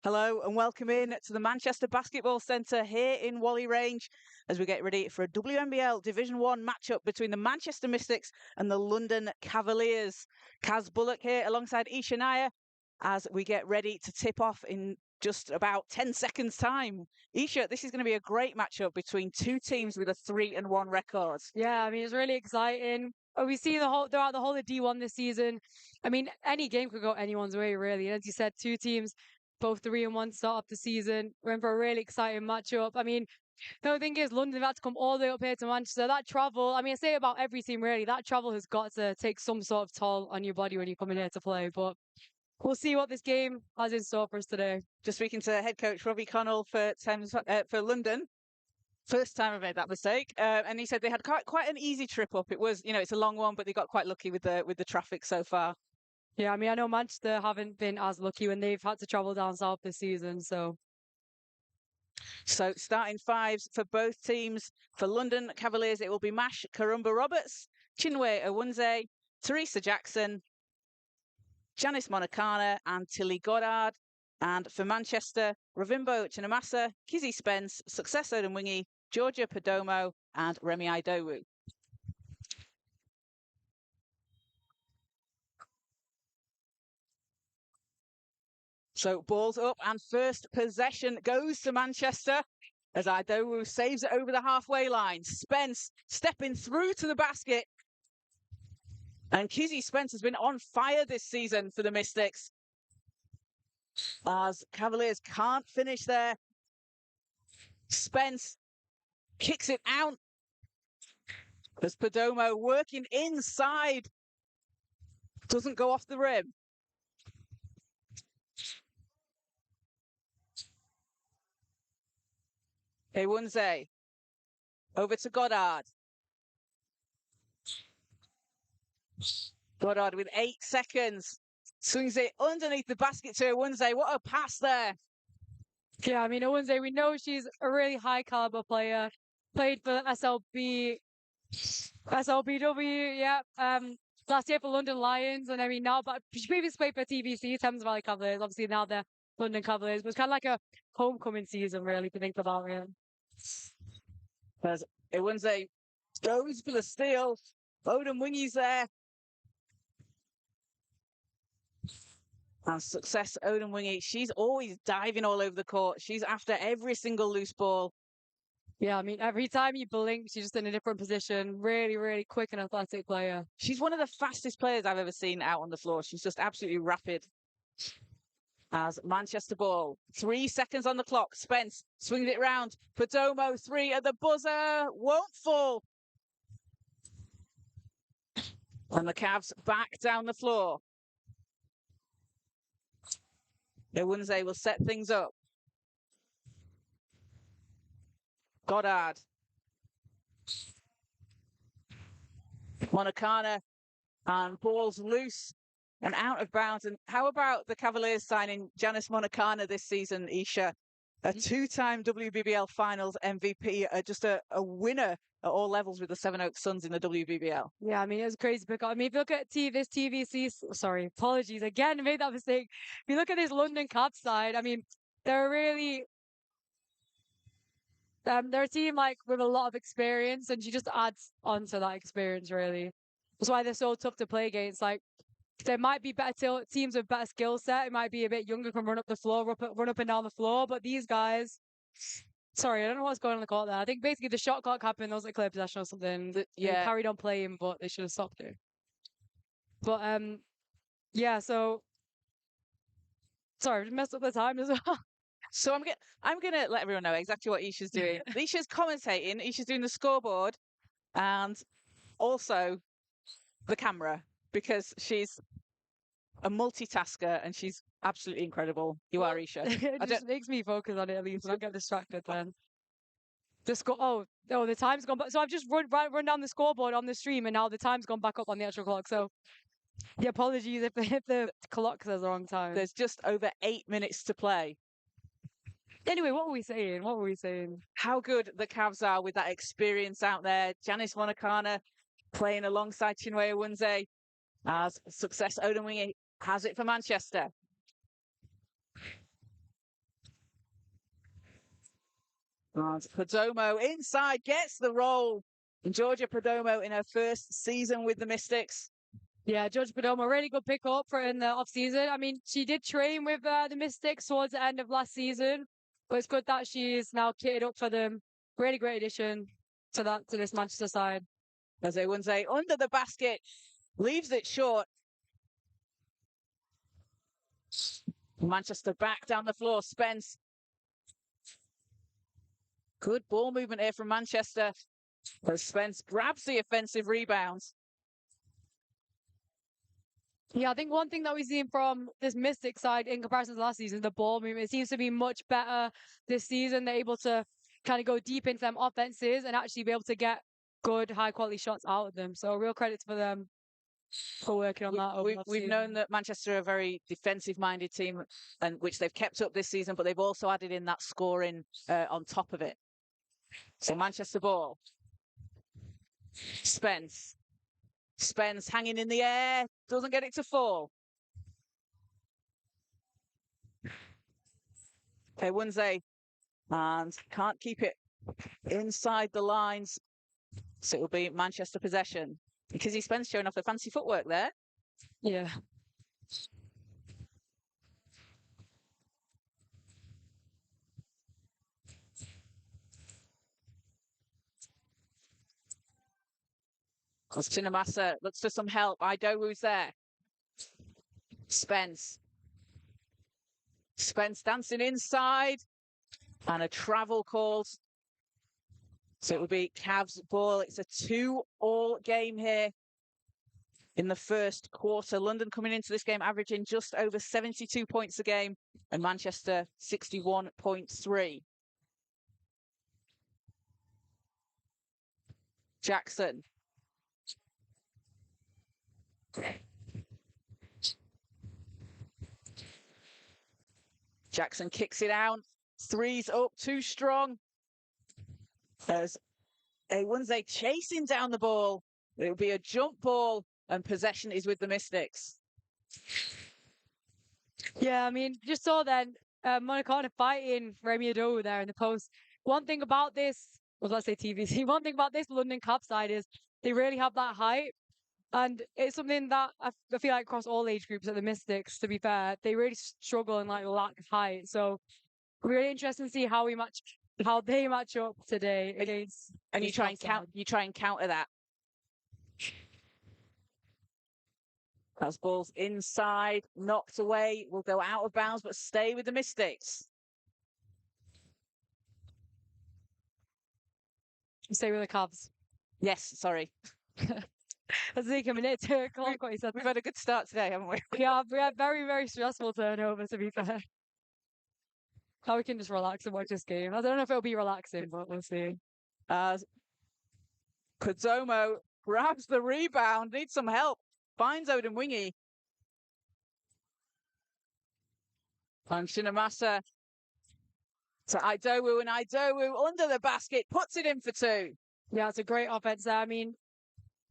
Hello and welcome in to the Manchester Basketball Centre here in Whalley Range as we get ready for a WNBL Division 1 matchup between the Manchester Mystics and the London Cavaliers. Kaz Bullock here alongside Isha Nair as we get ready to tip off in just about 10 seconds time. Isha, this is going to be a great matchup between two teams with a 3-1 record. Yeah, I mean, it's really exciting. We see throughout the whole of D1 this season. I mean, any game could go anyone's way, really. And as you said, two teams, both 3-1 start off the season. We're in for a really exciting matchup. I mean, the only thing is, London have had to come all the way up here to Manchester. That travel, I mean, I say about every team, really. That travel has got to take some sort of toll on your body when you come in here to play. But we'll see what this game has in store for us today. Just speaking to head coach Robbie Connell for London. First time I've made that mistake, and he said they had quite an easy trip up. It was, it's a long one, but they got quite lucky with the traffic so far. Yeah, I mean, I know Manchester haven't been as lucky when they've had to travel down south this season. So starting fives for both teams. For London Cavaliers, it will be Mash Karumba Roberts, Chinwe Owunze, Teresa Jackson, Janice Monacana, and Tilly Goddard. And for Manchester, Ravimbo Chinamasa, Kizzy Spence, Success Odemwingie, Georgia Perdomo, and Remi Idowu. So balls up and first possession goes to Manchester as Idowu saves it over the halfway line. Spence stepping through to the basket. And Kizzy Spence has been on fire this season for the Mystics. As Cavaliers can't finish there. Spence kicks it out. As Perdomo working inside. Doesn't go off the rim. Owunze. Over to Goddard. Goddard with 8 seconds. Swings it underneath the basket to Owunze. What a pass there. yeah, I mean, Owunze, we know she's a really high caliber player. Played for SLBW, yeah. Last year for London Lions, and I mean now, but she previously played for TVC, Thames Valley Cavaliers. Obviously now they're London Cavaliers. But it's kind of like a homecoming season, really, if you think about it. As Owunze goes for the steal. Odemwingie's there. And Success Odemwingie, she's always diving all over the court. She's after every single loose ball. Yeah, I mean, every time you blink, she's just in a different position. Really, really quick and athletic player. She's one of the fastest players I've ever seen out on the floor. She's just absolutely rapid. As Manchester ball, 3 seconds on the clock. Spence swings it round. Perdomo, 3 at the buzzer. Won't fall. And the Cavs back down the floor. Owunze will set things up. Goddard. Monacana. And ball's loose and out of bounds. And how about the Cavaliers signing Janice Monacana this season, Isha? A 2-time WBBL Finals MVP, just a winner at all levels with the Seven Oaks Suns in the WBBL. Yeah, I mean, it was crazy pick up. I mean, if you look at this TVC, sorry, apologies again, I made that mistake. If you look at this London Cavs side, I mean, they're really, they're a team like with a lot of experience, and she just adds on to that experience, really. That's why they're so tough to play against. Like, there might be better teams with better skill set. It might be a bit younger, can run up the floor, run up and down the floor. But these guys, sorry, I don't know what's going on the court there. I think basically the shot clock happened. There was a clear possession or something. They carried on playing, but they should have stopped it. But yeah. So sorry, I messed up the time as well. So I'm gonna let everyone know exactly what Isha's doing. Isha's commentating. Isha's doing the scoreboard, and also the camera because she's a multitasker and she's absolutely incredible. You are, Isha. It just makes me focus on it at least. I don't get distracted then. The time's gone back. So I've just run down the scoreboard on the stream, and now the time's gone back up on the actual clock. So yeah, apologies if the clock says the wrong time. There's just over 8 minutes to play. Anyway, what were we saying? What were we saying? How good the Cavs are with that experience out there. Janice Monacana playing alongside Chinwe Owunze as Success Odemwingie has it for Manchester. And Perdomo inside gets the roll. And Georgia Perdomo in her first season with the Mystics. Yeah, Georgia Perdomo, really good pick up for in the off season. I mean, she did train with the Mystics towards the end of last season, but it's good that she's now kitted up for them. Really great addition to this Manchester side. As Ewunze under the basket, leaves it short. Manchester back down the floor. Spence. Good ball movement here from Manchester. As Spence grabs the offensive rebounds. Yeah, I think one thing that we've seen from this Mystic side in comparison to last season, the ball movement, it seems to be much better this season. They're able to kind of go deep into them offenses and actually be able to get good, high quality shots out of them. So real credit for them for working on that. We've known that Manchester are a very defensive-minded team, and which they've kept up this season, but they've also added in that scoring on top of it. So Manchester ball. Spence. Spence hanging in the air, doesn't get it to fall. Ewunze and can't keep it inside the lines. So it will be Manchester possession. Because Spence showing off the fancy footwork there. Yeah. Chinamasa looks for some help. Idowu's there. Spence. Spence dancing inside. And a travel called. So it will be Cavs ball. It's a 2-all game here in the first quarter. London coming into this game averaging just over 72 points a game, and Manchester 61.3. Jackson. Jackson kicks it out. Three's up, too strong. As Ewunze chasing down the ball. It'll be a jump ball, and possession is with the Mystics. Yeah, I mean, just saw then Monicana fighting Remy Ado there in the post. One thing about this, well, let's say TVC, one thing about this London Cavs side is they really have that height. And it's something that I feel like across all age groups at the Mystics, to be fair, they really struggle and like lack of height. So really interesting to see how they match up today against. And you try and counter that. As ball's inside, knocked away, will go out of bounds, but stay with the Mystics. Stay with the Cavs. Yes, sorry. I think a minute to clock what you said. We've had a good start today, haven't we? Yeah, we had very, very stressful turnover, to be fair. How we can just relax and watch this game. I don't know if it'll be relaxing, but we'll see. Perdomo grabs the rebound, needs some help, finds Odin Wingy. And Chinamasa to Idowu, and Idowu under the basket, puts it in for two. Yeah, it's a great offense there. I mean,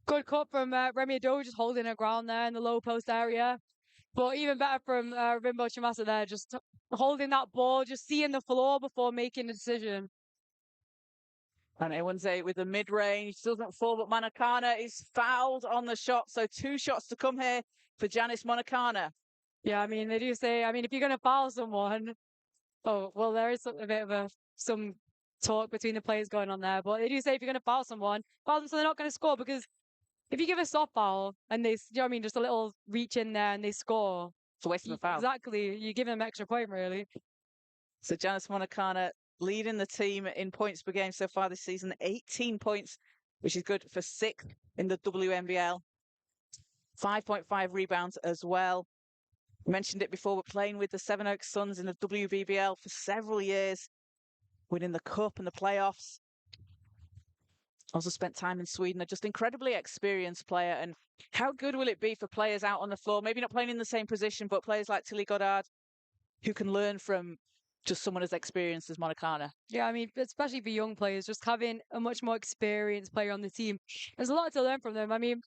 good cut from Remy Ado, just holding her ground there in the low post area. But even better from Rimbo Chimasa there, just holding that ball, just seeing the floor before making a decision. And Ewunze with the mid-range, doesn't fall, but Monicana is fouled on the shot. So 2 shots to come here for Janice Monicana. Yeah, I mean, they do say, I mean, if you're going to foul someone, oh, well, there is a bit of some talk between the players going on there. But they do say if you're going to foul someone, foul them so they're not going to score. Because if you give a soft foul and they, you know what I mean, just a little reach in there and they score. It's a waste of a foul. Exactly. You give them an extra point, really. So Janice Monicana leading the team in points per game so far this season, 18 points, which is good for 6th in the WNBL. 5.5 rebounds as well. Mentioned it before, but playing with the Sevenoaks Suns in the WBBL for several years, winning the cup and the playoffs. Also spent time in Sweden, a just incredibly experienced player. And how good will it be for players out on the floor, maybe not playing in the same position, but players like Tilly Goddard, who can learn from just someone as experienced as Monicana? Yeah, I mean, especially for young players, just having a much more experienced player on the team. There's a lot to learn from them. I mean,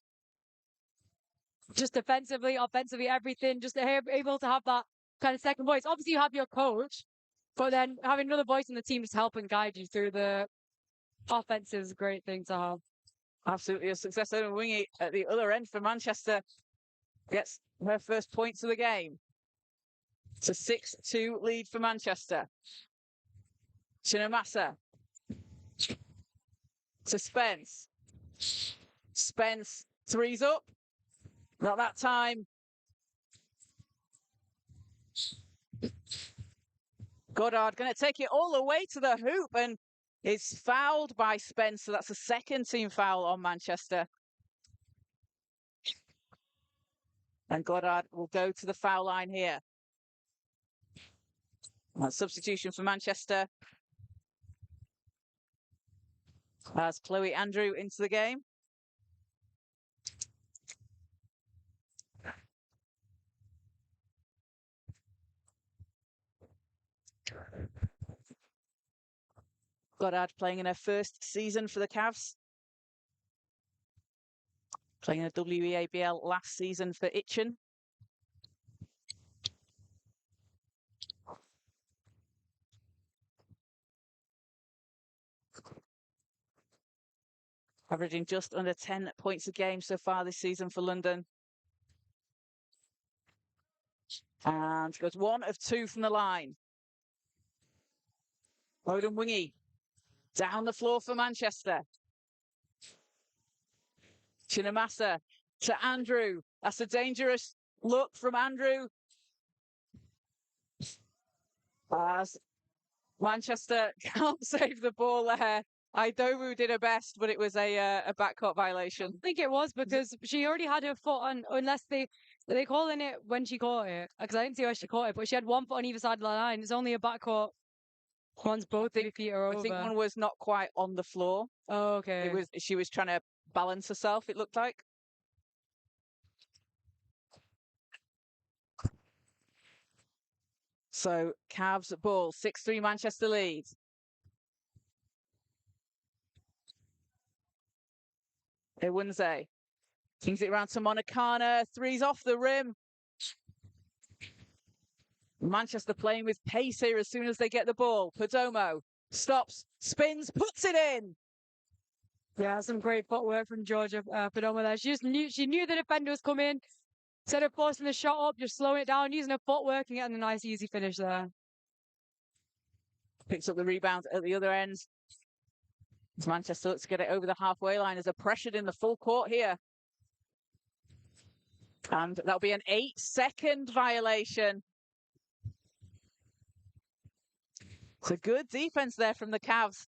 just defensively, offensively, everything, just able to have that kind of second voice. Obviously, you have your coach, But then having another voice in the team to help and guide you through the offense is a great thing to have. Absolutely a success. Owen Wingy at the other end for Manchester gets her first points of the game. It's a 6-2 lead for Manchester. Chinamasa to Spence. Spence threes up. Not that time. Goddard going to take it all the way to the hoop and is fouled by Spence. So that's a second team foul on Manchester. And Goddard will go to the foul line here. Substitution for Manchester. As Chloe Andrew into the game. Goddard playing in her first season for the Cavs. Playing in the WNBL last season for Itchen. Averaging just under 10 points a game so far this season for London. And goes 1 of 2 from the line. Odin Wingy down the floor for Manchester. Chinamasa to Andrew. That's a dangerous look from Andrew. As Manchester can't save the ball there. Idowu did her best, but it was a backcourt violation. I think it was because she already had her foot on, unless they calling it when she caught it, because I didn't see where she caught it, but she had one foot on either side of the line. It's only a backcourt once both their feet are over. I think one was not quite on the floor. Oh, okay. She was trying to balance herself, it looked like. So Cavs ball, 6-3 Manchester lead. Ewunze kings it around to Monacana. Threes off the rim. Manchester playing with pace here as soon as they get the ball. Perdomo stops, spins, puts it in. Yeah, some great footwork from Georgia Perdomo there. She knew the defender was coming. Instead of forcing the shot up, just slowing it down, using her footwork and getting a nice easy finish there. Picks up the rebound at the other end. As Manchester looks to get it over the halfway line as they're pressured in the full court here. And that'll be an 8-second violation. It's a good defense there from the Cavs.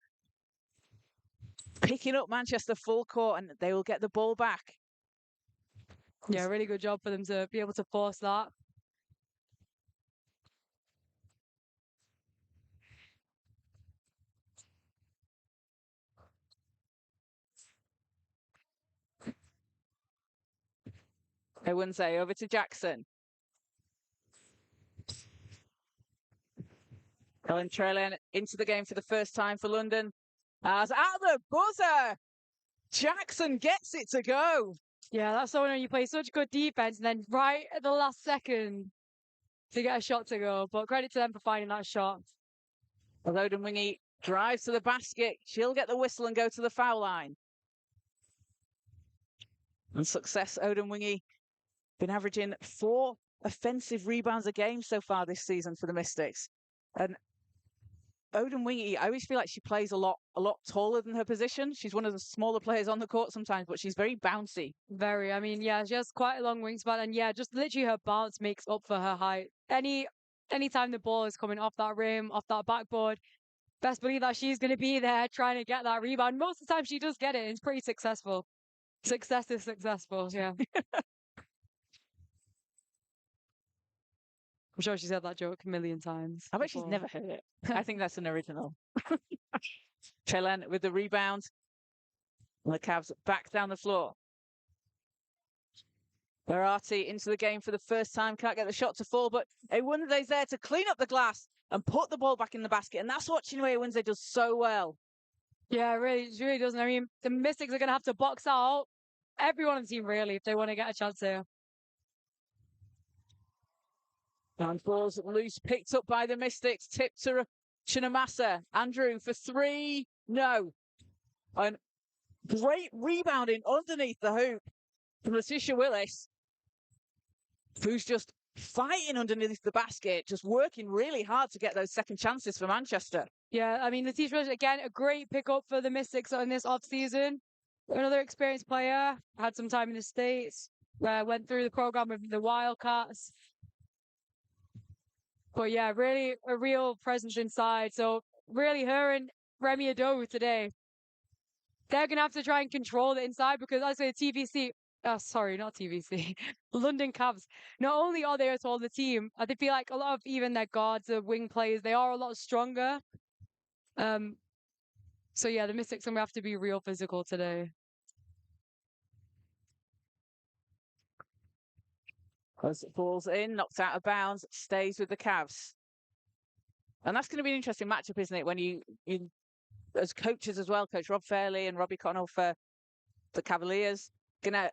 Picking up Manchester full court and they will get the ball back. Yeah, really good job for them to be able to force that. Ewunze over to Jackson. Helen Trellan into the game for the first time for London. As at the buzzer, Jackson gets it to go. Yeah, that's so when you play such good defense and then right at the last second to get a shot to go. But credit to them for finding that shot. Odin Wingy drives to the basket. She'll get the whistle and go to the foul line. And success, Odin Wingy been averaging 4 offensive rebounds a game so far this season for the Mystics. And Odin Wingy, I always feel like she plays a lot taller than her position. She's one of the smaller players on the court sometimes, but she's very bouncy. Very. I mean, yeah, she has quite a long wingspan, and yeah, just literally her bounce makes up for her height. Anytime the ball is coming off that rim, off that backboard, best believe that she's going to be there trying to get that rebound. Most of the time, she does get it. It's pretty successful. Success is successful. Yeah. I'm sure she's had that joke a million times. I bet she's never heard it. I think that's an original. Trellan with the rebound. And the Cavs back down the floor. Verratti into the game for the first time. Can't get the shot to fall, but Ewunze's there to clean up the glass and put the ball back in the basket. And that's what Chinwe Ewunze does so well. Yeah, really, she really doesn't. I mean, the Mystics are going to have to box out everyone on the team, really, if they want to get a chance here. And balls loose, picked up by the Mystics, tipped to Chinamasa. Andrew for three. No. And great rebounding underneath the hoop from Letitia Willis, who's just fighting underneath the basket, just working really hard to get those second chances for Manchester. Yeah, I mean, Letitia Willis, again, a great pickup for the Mystics on this off-season. Another experienced player, had some time in the States, went through the program with the Wildcats. But yeah, really a real presence inside. So really her and Remy Ado today, they're going to have to try and control the inside because I say TVC, sorry, not TVC, London Cavs, not only are they a taller team, I feel like a lot of even their guards, the wing players, they are a lot stronger. So yeah, the Mystics are going to have to be real physical today. As it falls in, knocked out of bounds, stays with the Cavs. And that's going to be an interesting matchup, isn't it? When you as coaches as well, Coach Rob Fairley and Robbie Connell for the Cavaliers, going to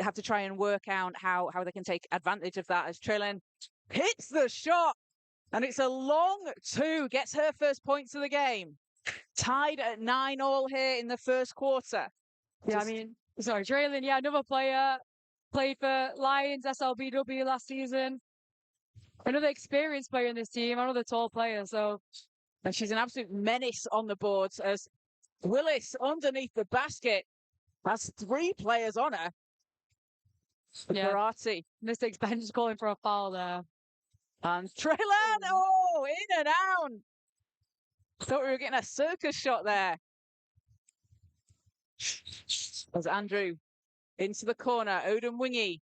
have to try and work out how they can take advantage of that as Trillin hits the shot. And it's a long two, gets her first points of the game. Tied at 9-all here in the first quarter. Yeah, I mean, sorry, Traylon, yeah, another player, played for Lions, SLBW last season. Another experienced player in this team, another tall player, so. And she's an absolute menace on the boards as Willis underneath the basket has three players on her. Yeah. Karate. Mystics bench is calling for a foul there. And Trillin, in and out. Thought we were getting a circus shot there. As Andrew into the corner, Odin Wingy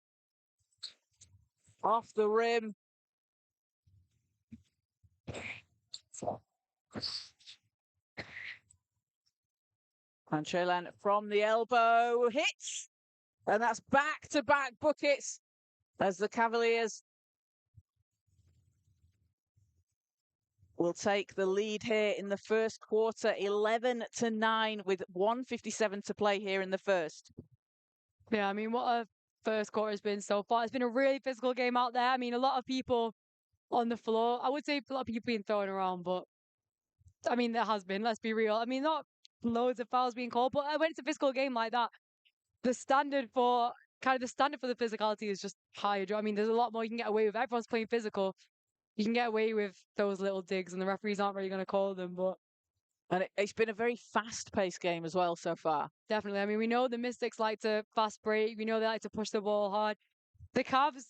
off the rim. And Trillin from the elbow hits. And that's back-to-back buckets as the Cavaliers will take the lead here in the first quarter, 11-9 with 1:57 to play here in the first. Yeah, I mean, what a first quarter has been so far. It's been a really physical game out there. I mean, a lot of people on the floor. I would say a lot of people being thrown around, but I mean, there has been, let's be real. I mean, not loads of fouls being called, but when it's a physical game like that, the standard for the physicality is just higher. I mean, there's a lot more you can get away with. Everyone's playing physical. You can get away with those little digs, and the referees aren't really going to call them. But and it's been a very fast-paced game as well so far. Definitely. I mean, we know the Mystics like to fast break. We know they like to push the ball hard. The Cavs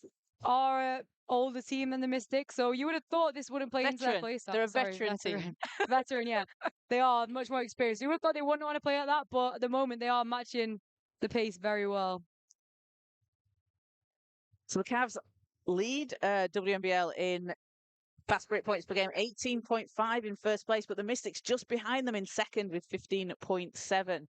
are an older team than the Mystics, so you would have thought this wouldn't play into their play style. They're a veteran team. Veteran, yeah. They are much more experienced. You would have thought they wouldn't want to play like that, but at the moment they are matching the pace very well. So the Cavs lead WNBL in fast break points per game, 18.5 in first place, but the Mystics just behind them in second with 15.7.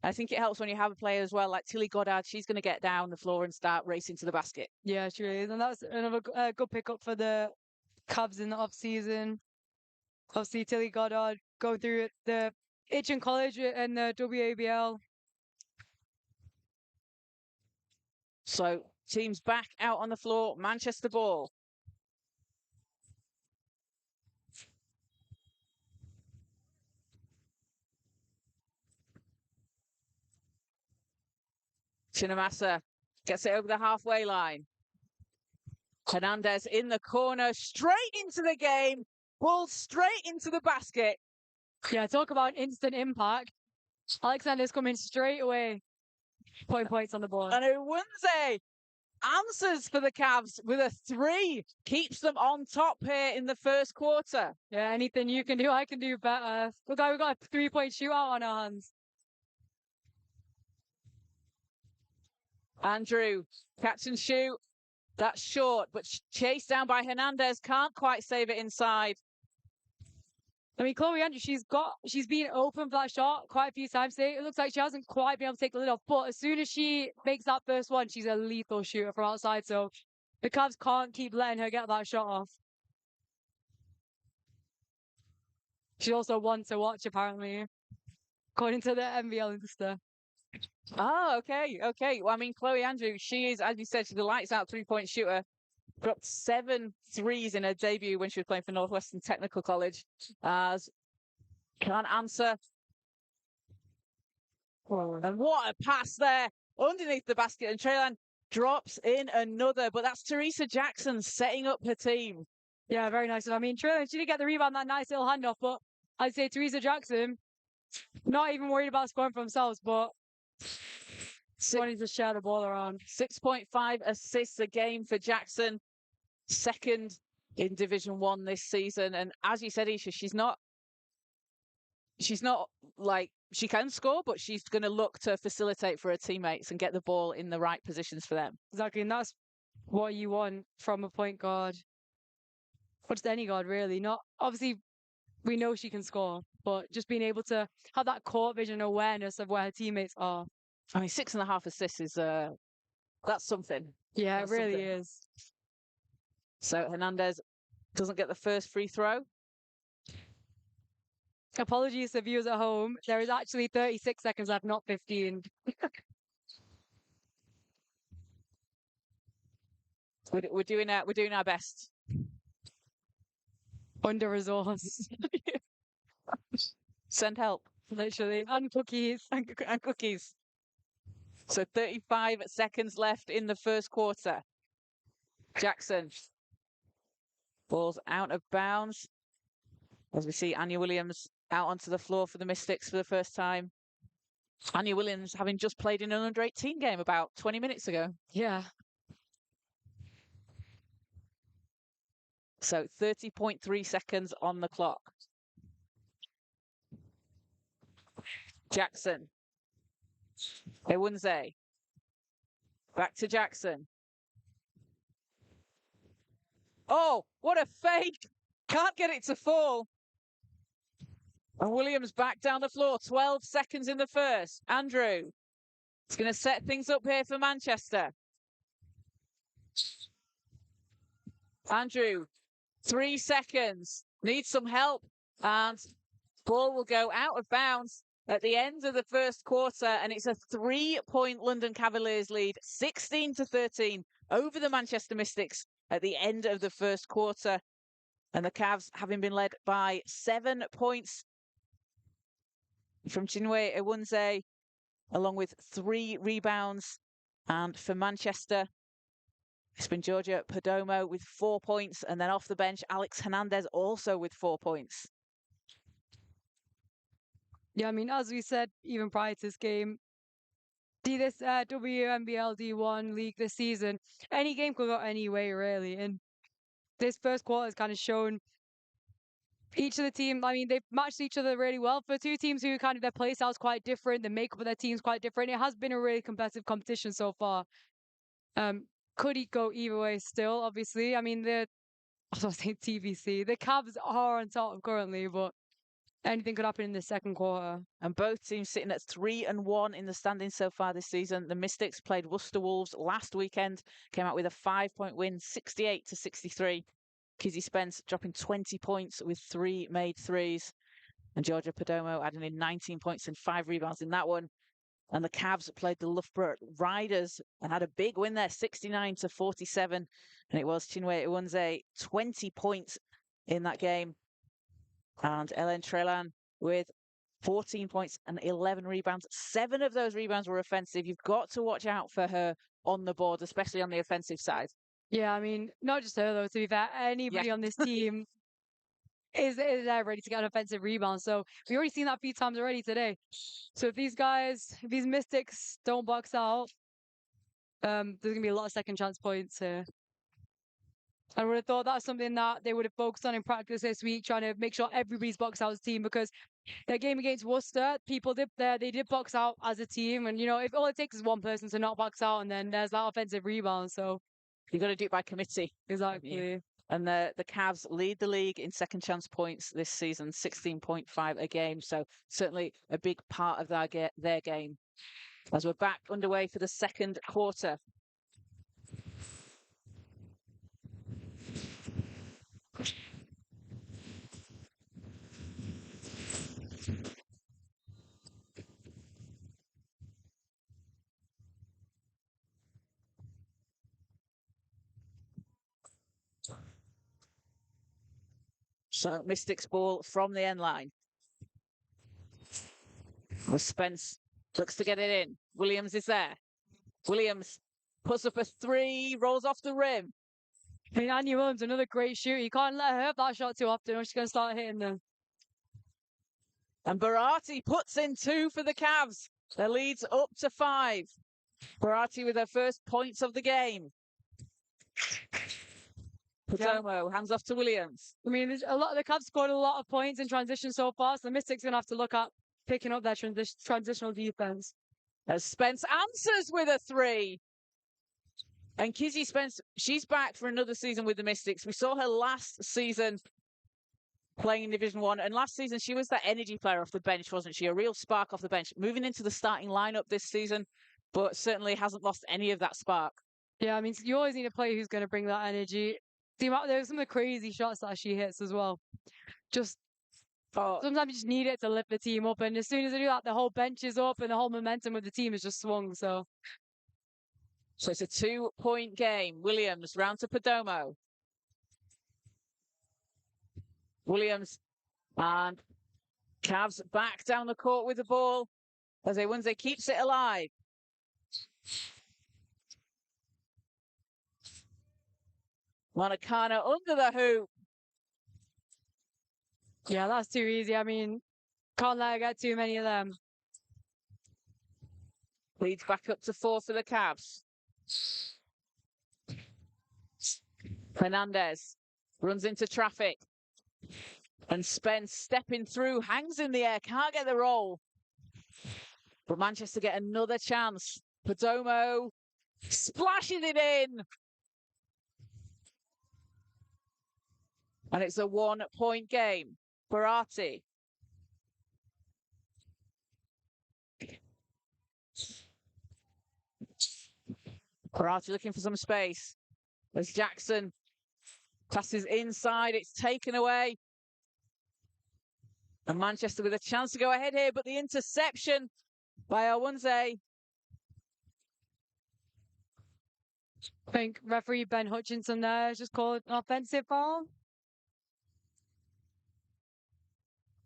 I think it helps when you have a player as well like Tilly Goddard. She's going to get down the floor and start racing to the basket. Yeah, she is. And that's another good pickup for the Cavs in the off-season. Obviously, Tilly Goddard going through the Itchen College and the WABL. So teams back out on the floor. Manchester ball. Chinamasa gets it over the halfway line. Hernandez in the corner, straight into the game, ball straight into the basket. Yeah, talk about instant impact. Alexander's coming straight away, putting points on the board. And Owunze answers for the Cavs with a three, keeps them on top here in the first quarter. Yeah, anything you can do, I can do better. Look, we've got a 3-point shootout on our hands. Andrew, catch and shoot. That's short, but chased down by Hernandez. Can't quite save it inside. I mean, Chloe Andrew, she's been open for that shot quite a few times today. It looks like she hasn't quite been able to take the lid off, but as soon as she makes that first one, she's a lethal shooter from outside. So the Cavs can't keep letting her get that shot off. She's also one to watch, apparently, according to the NBL Insta. Oh, okay. Well, I mean, Chloe Andrew, she is, as you said, she's a lights out 3-point shooter. Dropped 7 threes in her debut when she was playing for Northwestern Technical College. As can't answer. And what a pass there underneath the basket. And Treylan drops in another. But that's Teresa Jackson setting up her team. Yeah, very nice. I mean, Treylan, she did get the rebound, that nice little handoff, but I'd say Teresa Jackson, not even worried about scoring for themselves, but wanting to share the ball around. 6.5 assists a game for Jackson, second in Division 1 this season. And as you said, Isha, she's not like she can score, but she's going to look to facilitate for her teammates and get the ball in the right positions for them. Exactly, and that's what you want from a point guard. Or just any guard, really. Not obviously, we know she can score, but just being able to have that court vision awareness of where her teammates are. I mean, 6.5 assists is that's something. Yeah, That's it really something. is. So Hernandez doesn't get the first free throw. Apologies to viewers at home. There is actually 36 seconds left, not 15. We're doing our best. Under resourced. Send help. Literally. And cookies. And cookies. So 35 seconds left in the first quarter. Jackson. Ball's out of bounds. As we see Anya Williams out onto the floor for the Mystics for the first time. Anya Williams having just played in an under-18 game about 20 minutes ago. Yeah. So 30.3 seconds on the clock. Jackson. Ewunze. Back to Jackson. Oh, what a fake! Can't get it to fall. And Williams back down the floor. 12 seconds in the first. Andrew. It's going to set things up here for Manchester. Andrew. 3 seconds. Needs some help. And ball will go out of bounds at the end of the first quarter. And it's a 3-point London Cavaliers lead. 16-13 over the Manchester Mystics at the end of the first quarter. And the Cavs having been led by 7 points from Chinwe Ewunze, along with 3 rebounds. And for Manchester, it's been Georgia Perdomo with 4 points. And then off the bench, Alex Hernandez also with 4 points. Yeah, I mean, as we said, even prior to this game, this WNBL D1 league this season, any game could go any way, really. And this first quarter has kind of shown each of the team, I mean, they've matched each other really well. For two teams who kind of their play style's quite different, the makeup of their team's quite different. It has been a really competitive competition so far. Could it go either way still, obviously? I mean, I was going to say TBC. The Cavs are on top currently, but anything could happen in the second quarter. And both teams sitting at 3-1 in the standings so far this season. The Mystics played Worcester Wolves last weekend, came out with a 5-point win, 68-63. Kizzy Spence dropping 20 points with 3 made threes. And Georgia Perdomo adding in 19 points and 5 rebounds in that one. And the Cavs played the Loughborough Riders and had a big win there, 69-47. And it was Chinwe Ewunze, 20 points in that game. And Ellen Treylan with 14 points and 11 rebounds. 7 of those rebounds were offensive. You've got to watch out for her on the board, especially on the offensive side. Yeah, I mean, not just her, though, to be fair. Anybody on this team is there ready to get an offensive rebound. So we've already seen that a few times already today. So if these Mystics don't box out, there's going to be a lot of second chance points here. I would have thought that's something that they would have focused on in practice this week, trying to make sure everybody's boxed out as a team, because their game against Worcester, they did box out as a team. And, you know, if all it takes is one person to not box out, and then there's that offensive rebound. So you've got to do it by committee. Exactly. And the Cavs lead the league in second chance points this season, 16.5 a game. So certainly a big part of their game. As we're back underway for the second quarter. So Mystics ball from the end line. Spence looks to get it in. Williams is there. Williams puts up a three, rolls off the rim. I mean, Annie Williams, another great shooter. You can't let her have that shot too often or she's going to start hitting them. And Barati puts in two for the Cavs. Their lead's up to 5. Barati with her first points of the game. Potomo hands off to Williams. I mean, a lot of the Cavs scored a lot of points in transition so far, so the Mystics are going to have to look at picking up their transitional defense. As Spence answers with a 3. And Kizzy Spence, she's back for another season with the Mystics. We saw her last season playing in Division 1. And last season, she was that energy player off the bench, wasn't she? A real spark off the bench. Moving into the starting lineup this season, but certainly hasn't lost any of that spark. Yeah, I mean, you always need a player who's going to bring that energy. There's some of the crazy shots that she hits as well. Just sometimes you just need it to lift the team up. And as soon as they do that, the whole bench is up and the whole momentum of the team is just swung. So it's a 2-point game. Williams round to Perdomo. Williams and Cavs back down the court with the ball as Wednesday keeps it alive. Monacana under the hoop. Yeah, that's too easy. I mean, can't let her get too many of them. Leads back up to 4 for the Cavs. Hernandez runs into traffic. And Spence stepping through, hangs in the air, can't get the roll. But Manchester get another chance. Perdomo splashes it in. And it's a 1-point game. Barati. Barati looking for some space. As Jackson passes inside, it's taken away. And Manchester with a chance to go ahead here, but the interception by Owunze. I think referee Ben Hutchinson there has just called an offensive foul.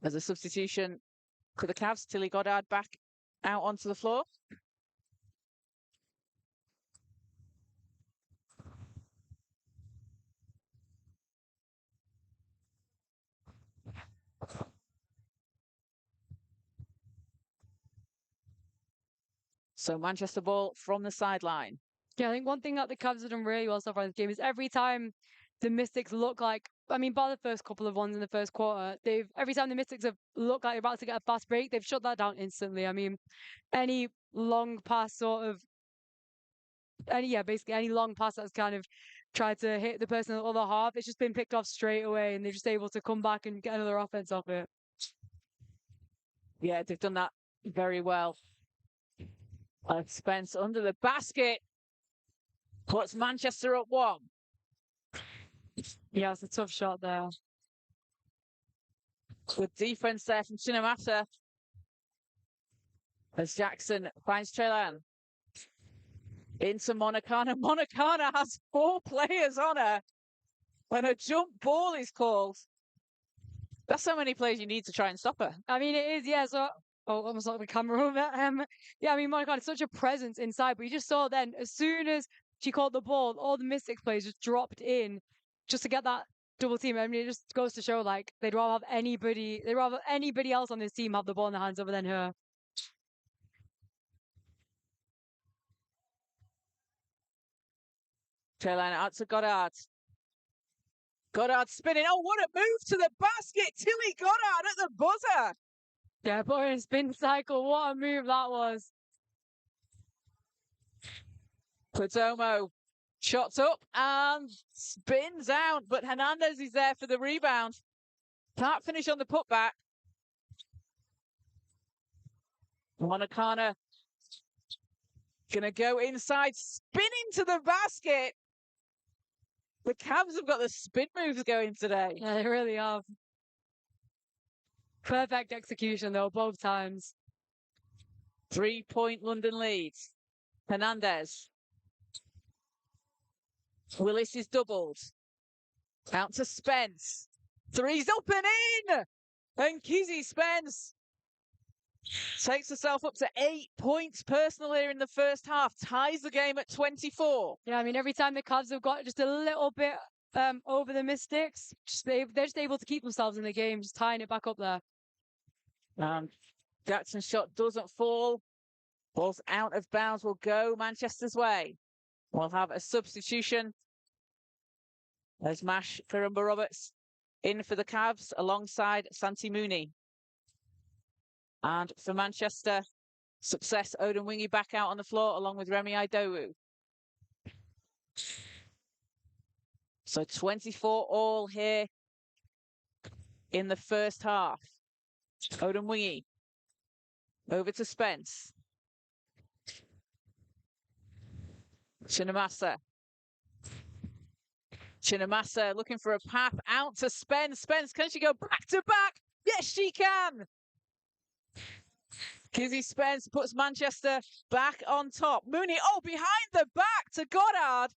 As a substitution for the Cavs, Tilly Goddard back out onto the floor. So Manchester ball from the sideline. Yeah, I think one thing that the Cavs have done really well so far in this game is every time the Mystics look like, I mean, by the first couple of ones in the first quarter, every time the Mystics have looked like they're about to get a fast break, they've shut that down instantly. I mean, any long pass basically any long pass that's kind of tried to hit the person in the other half, it's just been picked off straight away and they're just able to come back and get another offense off it. Yeah, they've done that very well. Spence under the basket puts Manchester up 1. Yeah, it's a tough shot there. Good defense there from Shinamata. As Jackson finds Trelan. Into Monacana. Monacana has 4 players on her when a jump ball is called. That's how many players you need to try and stop her. I mean, it is, yeah. So, almost like the camera over. Yeah, I mean, Monacana is such a presence inside, but you just saw then, as soon as she caught the ball, all the Mystics players just dropped in just to get that double team. I mean, it just goes to show, like, they'd rather have anybody else on this team have the ball in their hands other than her. Trelan out to Goddard. Goddard spinning. Oh, what a move to the basket. Tilly Goddard at the buzzer. Yeah, put her in a spin cycle. What a move that was. Perdomo shots up and spins out, but Hernandez is there for the rebound. Can't finish on the putback. Monacana gonna go inside, spinning to the basket. The Cavs have got the spin moves going today. Yeah, they really have. Perfect execution, though, both times. 3-point London lead. Hernandez. Willis is doubled. Out to Spence. Three's up and in! And Kizzy Spence takes herself up to 8 points personal here in the first half, ties the game at 24. Yeah, I mean, every time the Cavs have got just a little bit over the Mystics, they're just able to keep themselves in the game, just tying it back up there. Jackson's shot doesn't fall. Ball's out of bounds, will go Manchester's way. We'll have a substitution. There's Mash Firumba Roberts in for the Cavs alongside Santi Mooney. And for Manchester, Success Odin Wingy back out on the floor along with Remy Idowu. So 24 all here in the first half. Odin Wingy over to Spence. Chinamasa looking for a path out to Spence. Spence, can she go back to back? Yes, she can. Kizzy Spence puts Manchester back on top. Mooney, behind the back to Goddard.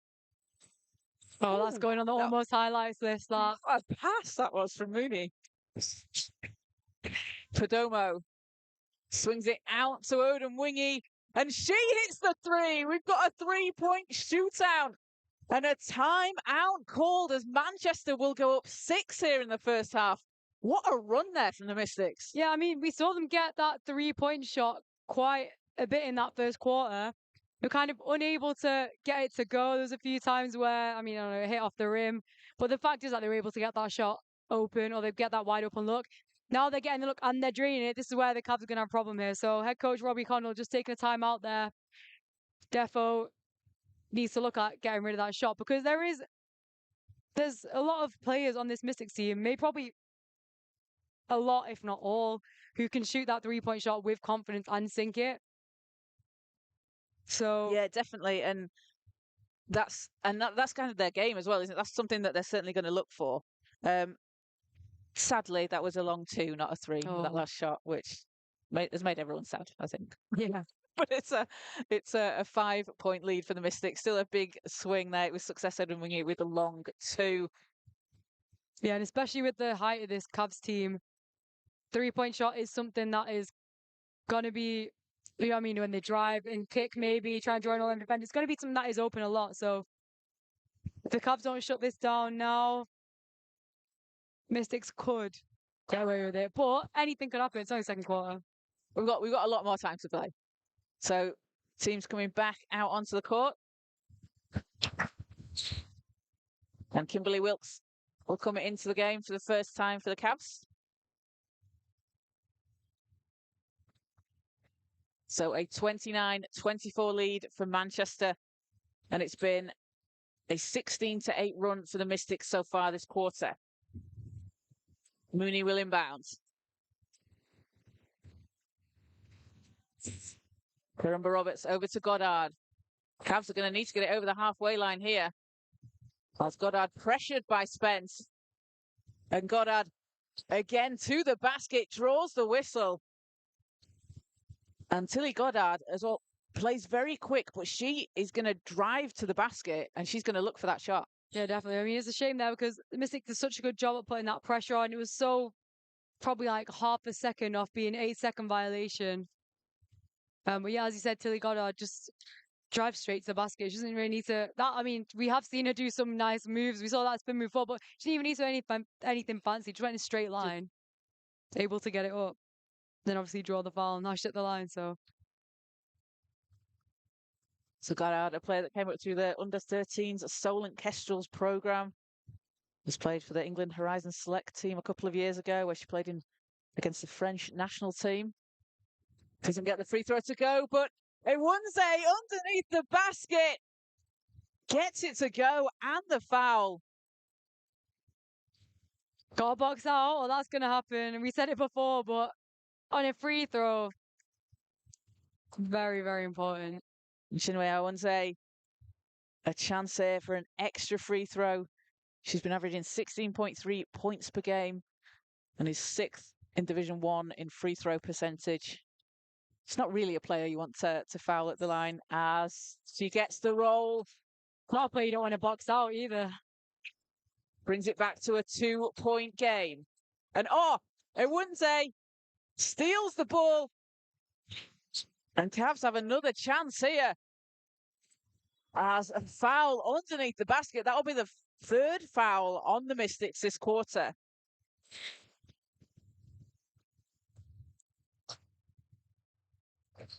Oh, that's going on the almost highlights list. That a pass that was from Mooney. Perdomo swings it out to Odin Wingy, and she hits the three. We've got a 3-point shootout and a timeout called as Manchester will go up 6 here in the first half. What a run there from the Mystics. Yeah, I mean, we saw them get that 3-point shot quite a bit in that first quarter. They're kind of unable to get it to go. There's a few times where, I mean, I don't know, it hit off the rim. But the fact is that they were able to get that shot open, or they get that wide open look. Now they're getting the look and they're draining it. This is where the Cavs are going to have a problem here. So head coach Robbie Connell just taking a time out there. Defo needs to look at getting rid of that shot, because there's a lot of players on this Mystics team, maybe probably a lot, if not all, who can shoot that 3-point shot with confidence and sink it. So yeah, definitely, and that's kind of their game as well, isn't it? That's something that they're certainly going to look for. Sadly, that was a long 2, not a 3, that last shot, which has made everyone sad, I think. Yeah. But it's a 5-point lead for the Mystics. Still a big swing there. It was Success Edwin Wingy with a long 2. Yeah, and especially with the height of this Cavs team, 3-point shot is something that is going to be, you know what I mean, when they drive and kick, maybe try and join all in defense, it's going to be something that is open a lot. So if the Cavs don't shut this down now, Mystics could get away with it. But anything could happen. It's only second quarter. We've got a lot more time to play. So teams coming back out onto the court. And Kimberly Wilkes will come into the game for the first time for the Cavs. So a 29-24 lead for Manchester. And it's been a 16-8 run for the Mystics so far this quarter. Mooney will inbound. Firumba Roberts over to Goddard. Cavs are going to need to get it over the halfway line here. As Goddard pressured by Spence. And Goddard again to the basket, draws the whistle. And Tilly Goddard as well plays very quick, but she is going to drive to the basket and she's going to look for that shot. Yeah, definitely. I mean, it's a shame there because the Mystics did such a good job of putting that pressure on. It was so probably like half a second off being an 8-second violation. But yeah, as you said, Tilly Goddard just drives straight to the basket. She doesn't really need to. I mean, we have seen her do some nice moves. We saw that spin move before, but she didn't even need to do anything fancy. She went in a straight line, able to get it up. Then obviously draw the foul. Now she's at the line, so. So Goddard, a player that came up through the under-13s Solent Kestrels program. Was played for the England Horizon Select team a couple of years ago, where she played against the French national team. Doesn't get the free throw to go, but Ewunze underneath the basket gets it to go, and the foul. Got a box out, or that's going to happen. And we said it before, but on a free throw, very, very important. Chinwe Ewunze, a chance here for an extra free throw. She's been averaging 16.3 points per game and is 6th in Division 1 in free throw percentage. It's not really a player you want to foul at the line as she gets the roll. Not a player you don't want to box out either. Brings it back to a 2-point game. And Ewunze steals the ball. And Cavs have another chance here. As a foul underneath the basket. That'll be the third foul on the Mystics this quarter.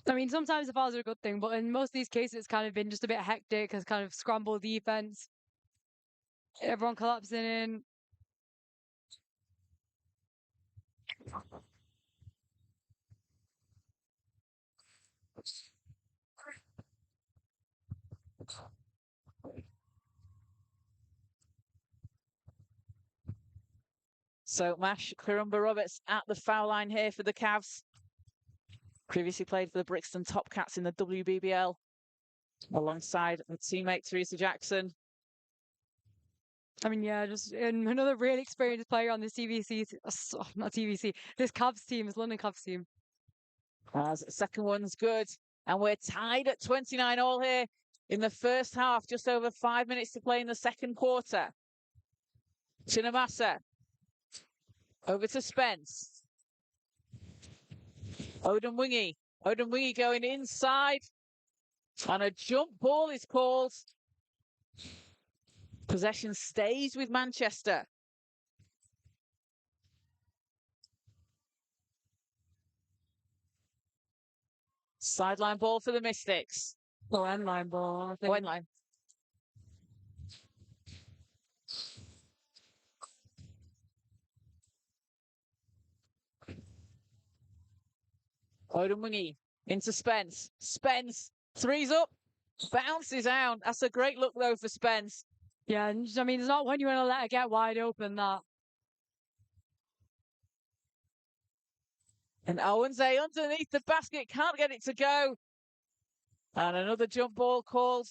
I mean, sometimes the fouls are a good thing, but in most of these cases, it's kind of been just a bit hectic, has kind of scrambled defense. Everyone collapsing in. So Mash Kirumba-Roberts at the foul line here for the Cavs. Previously played for the Brixton Top Cats in the WBBL alongside her teammate Teresa Jackson. I mean, yeah, just another really experienced player on the CVC, not TVC, this Cavs team, this London Cavs team. As second one's good. And we're tied at 29 all here in the first half. Just over 5 minutes to play in the second quarter. Chinamasa. Over to Spence. Odemwingie. Odemwingie going inside. And a jump ball is called. Possession stays with Manchester. Sideline ball for the Mystics. Oh, end line ball. I think. End line. Odemwingie into Spence. Spence, three's up, bounces out. That's a great look, though, for Spence. Yeah, I mean, it's not when you want to let it get wide open, that. And Owensay underneath the basket, can't get it to go. And another jump ball called.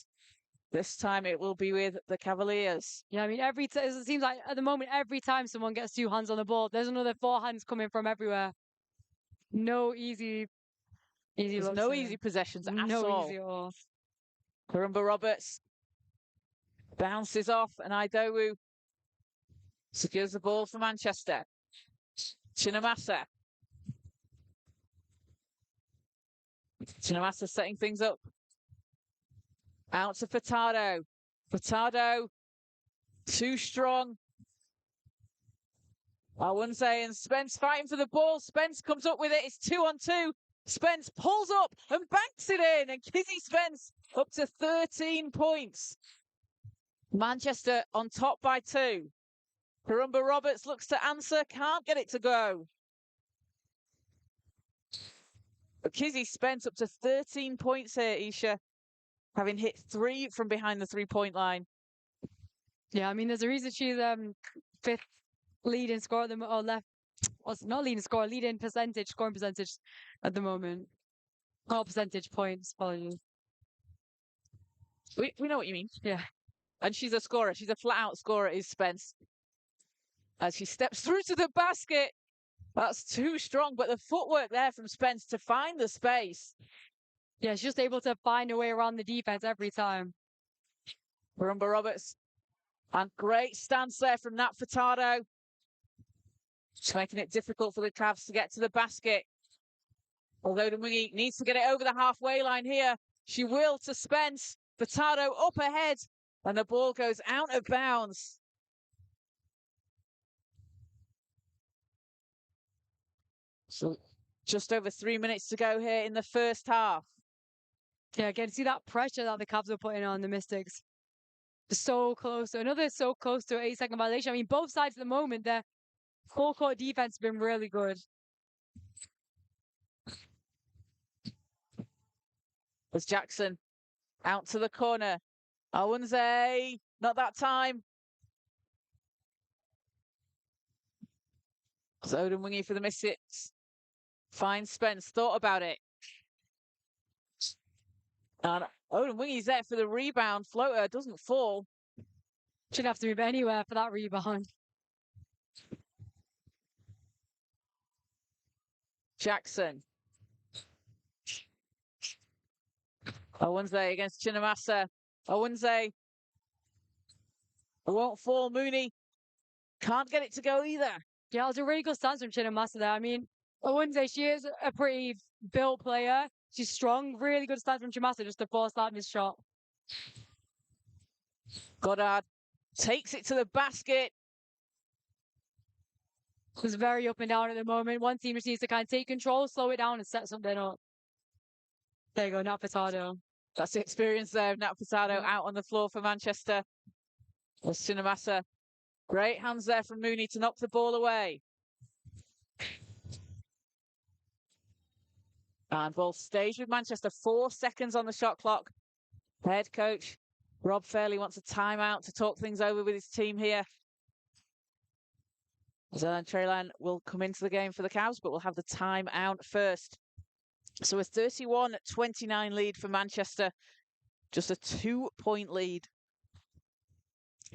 This time it will be with the Cavaliers. Yeah, I mean, it seems like at the moment, every time someone gets 2 hands on the ball, there's another 4 hands coming from everywhere. No easy There's looks no here. easy possessions at No all. easy at all. Kirumba-Roberts bounces off, and Idowu secures the ball for Manchester. Chinamasa. Chinamasa setting things up. Out to Furtado. Furtado, too strong. Owensay and Spence fighting for the ball. Spence comes up with it. It's 2-on-2. Spence pulls up and banks it in. And Kizzy Spence up to 13 points. Manchester on top by 2. Kirumba-Roberts looks to answer. Can't get it to go. But Kizzy Spence up to 13 points here, Isha. Having hit 3 from behind the 3-point line. Yeah, I mean, there's a reason she's 5th leading scorer at the or left. Well, not leading scorer, leading percentage, scoring percentage at the moment. Oh, percentage points. Apologies. We know what you mean. Yeah. And she's a scorer. She's a flat-out scorer, is Spence. As she steps through to the basket. That's too strong, but the footwork there from Spence to find the space. Yeah, she's just able to find a way around the defense every time. Kirumba-Roberts. And great stance there from Nat Furtado. Just making it difficult for the Cavs to get to the basket. Although Odemwingie needs to get it over the halfway line here. She will to Spence. Furtado up ahead. And the ball goes out of bounds. So just over 3 minutes to go here in the first half. Yeah, again, see that pressure that the Cavs are putting on the Mystics. So close. So close to an 8-second violation. I mean, both sides at the moment, their full court defense has been really good. There's Jackson out to the corner. Owensay, not that time. So Odemwingie for the Mystics. Finds Spence, thought about it. And Odemwinge's there for the rebound. Floater doesn't fall. Shouldn't have to move anywhere for that rebound. Jackson. Owensay against Chinamasa. Owensay. It won't fall. Mooney Can't get it to go either. Yeah, it was a really good stance from Chinamasa there. I mean, I wouldn't say she is a pretty built player. She's strong. Really good stance from Chinamasa just to force that missed shot. Goddard takes it to the basket. It's very up and down at the moment. One team just needs to kind of take control, slow it down, and set something up. There you go, Nat Furtado. That's the experience there of Nat Furtado Yeah. out on the floor for Manchester. There's Chinamasa. Great hands there from Mooney to knock the ball away. And ball stays with Manchester. 4 seconds on the shot clock. Head coach Rob Fairley wants a timeout to talk things over with his team here. Zelen Trelan will come into the game for the Cavs, but we'll have the timeout first. So a 31-29 lead for Manchester. Just a 2-point lead.